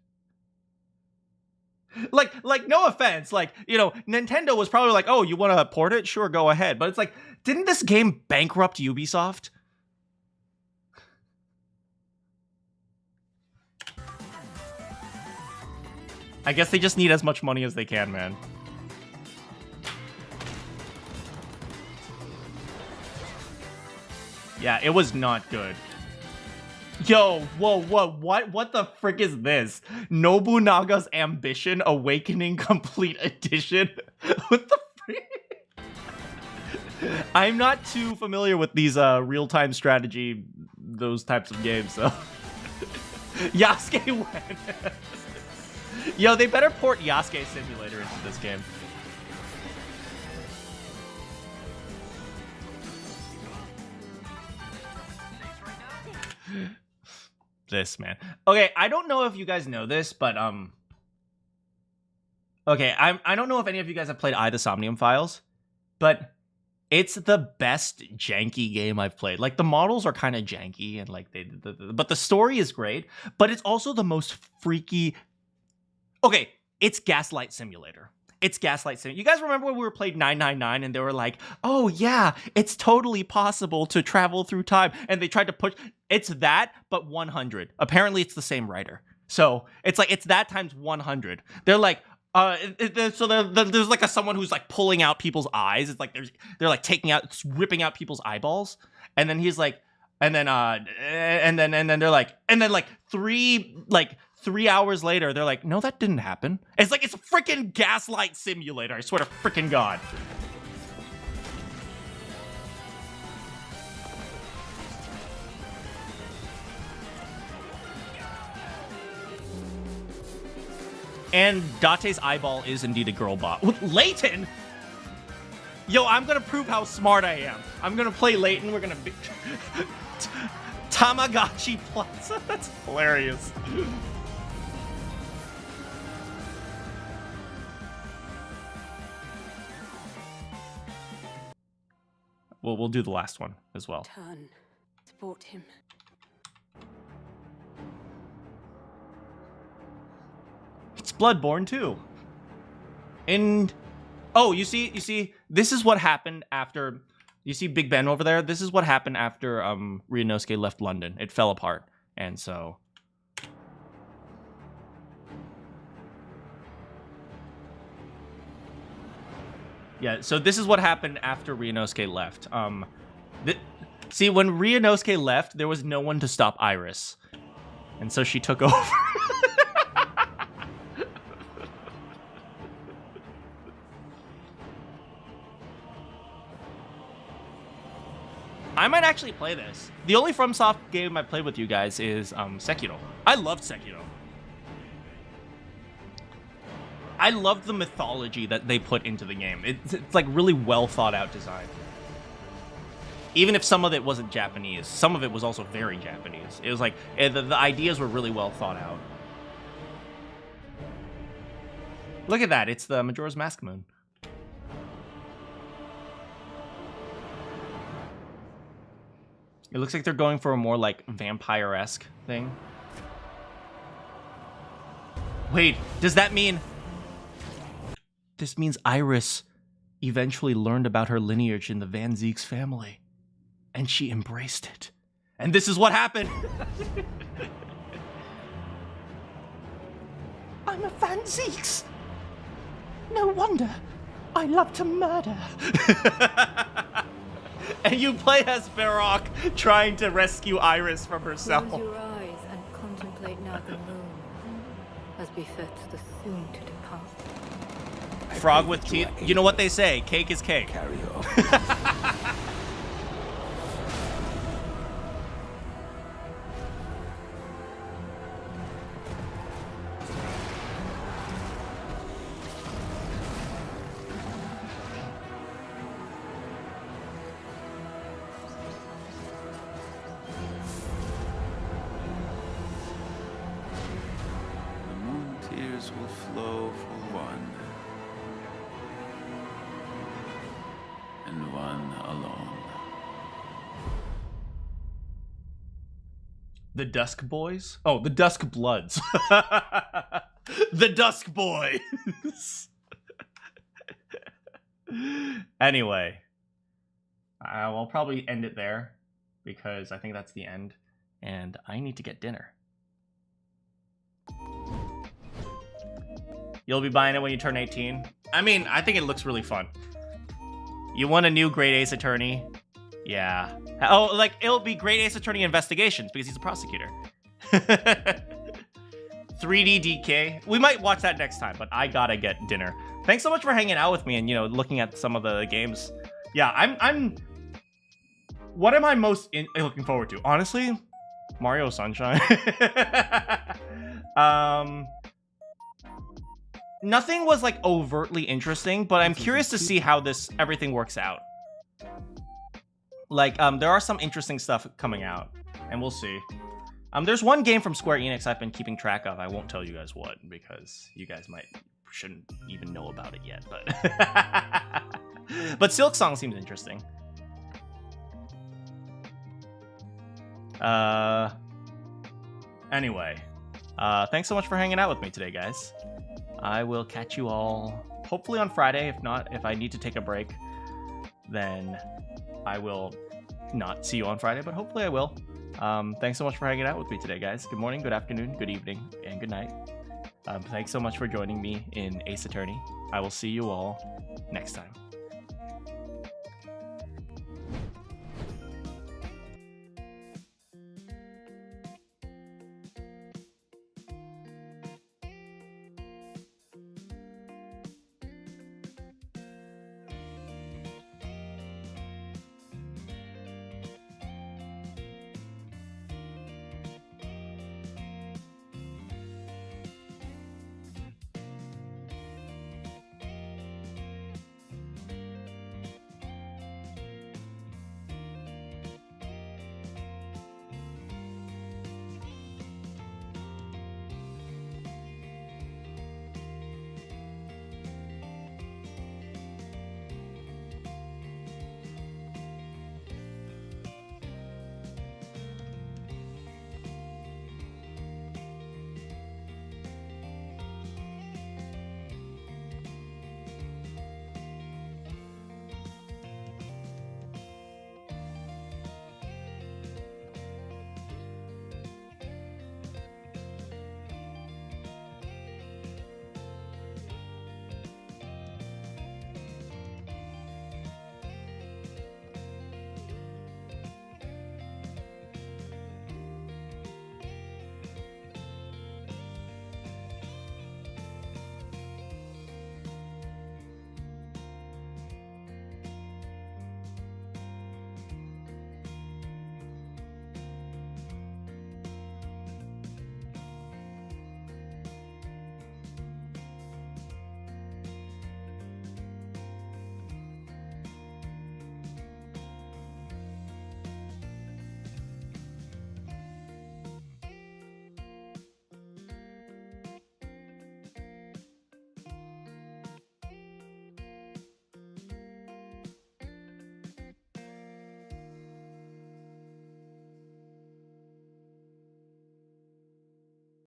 Like, no offense, like, you know, Nintendo was probably like, oh, you want to port it? Sure, go ahead. But it's like, didn't this game bankrupt Ubisoft? I guess they just need as much money as they can, man. Yeah, it was not good. Yo, whoa, what the frick is this? Nobunaga's Ambition Awakening Complete Edition? What the frick? I'm not too familiar with these real-time strategy, those types of games, so. Yasuke went. Yo, they better port Yasuke Simulator into this game. This, man. Okay, I don't know if you guys know this, but okay, I don't know if any of you guys have played the Somnium Files, but it's the best janky game I've played. Like, the models are kind of janky and like but the story is great, but it's also the most freaky. Okay, it's Gaslight Simulator. It's Gaslight Simulator. You guys remember when we were playing 999 and they were like, oh yeah, it's totally possible to travel through time. And they tried to push, it's that, but 100. Apparently it's the same writer. So it's like, it's that times 100. They're like, there's like someone who's like pulling out people's eyes. It's like, they're like ripping out people's eyeballs. And then he's like, and then they're like, and then like 3 hours later, they're like, no, that didn't happen. It's like, it's a freaking Gaslight Simulator. I swear to freaking God. And Date's eyeball is indeed a girl bot. With Layton? Yo, I'm gonna prove how smart I am. I'm gonna play Layton. We're gonna be... Tamagotchi Plaza. That's hilarious. We'll do the last one as well. Turn. Support him. It's Bloodborne too. And oh, you see, this is what happened after. You see Big Ben over there? This is what happened after Ryunosuke left London. It fell apart, and so. Yeah, so this is what happened after Ryunosuke left. See, when Ryunosuke left, there was no one to stop Iris. And so she took over. I might actually play this. The only FromSoft game I played with you guys is Sekiro. I loved Sekiro. I love the mythology that they put into the game. It's like really well thought out design. Even if some of it wasn't Japanese, some of it was also very Japanese. It was like, the ideas were really well thought out. Look at that, it's the Majora's Mask moon. It looks like they're going for a more like vampire-esque thing. Wait, does that mean... This means Iris eventually learned about her lineage in the Van Zeeks family. And she embraced it. And this is what happened. I'm a Van Zeeks. No wonder I love to murder. And you play as Barok trying to rescue Iris from herself. Close your eyes and contemplate now the moon, as befits the soon to depart. Frog with teeth. You know what they say, cake is cake. Carry on. tears will flow for one, and one alone. The Dusk Boys? Oh, the Dusk Bloods. The Dusk Boys. Anyway, I'll probably end it there because I think that's the end, and I need to get dinner. You'll be buying it when you turn 18? I mean, I think it looks really fun. You want a new Great Ace Attorney? Yeah. Oh, like, it'll be Great Ace Attorney Investigations because he's a prosecutor. 3D DK. We might watch that next time, but I gotta get dinner. Thanks so much for hanging out with me and, you know, looking at some of the games. Yeah, I'm... What am I most looking forward to? Honestly, Mario Sunshine. Nothing was, like, overtly interesting, but I'm curious to see how everything works out. Like, there are some interesting stuff coming out, and we'll see. There's one game from Square Enix I've been keeping track of. I won't tell you guys what, because you guys shouldn't even know about it yet, but... But Silk Song seems interesting. Anyway, thanks so much for hanging out with me today, guys. I will catch you all hopefully on Friday. If not, if I need to take a break, then I will not see you on Friday, but hopefully I will. Thanks so much for hanging out with me today, guys. Good morning, good afternoon, good evening, and good night. Thanks so much for joining me in Ace Attorney. I will see you all next time.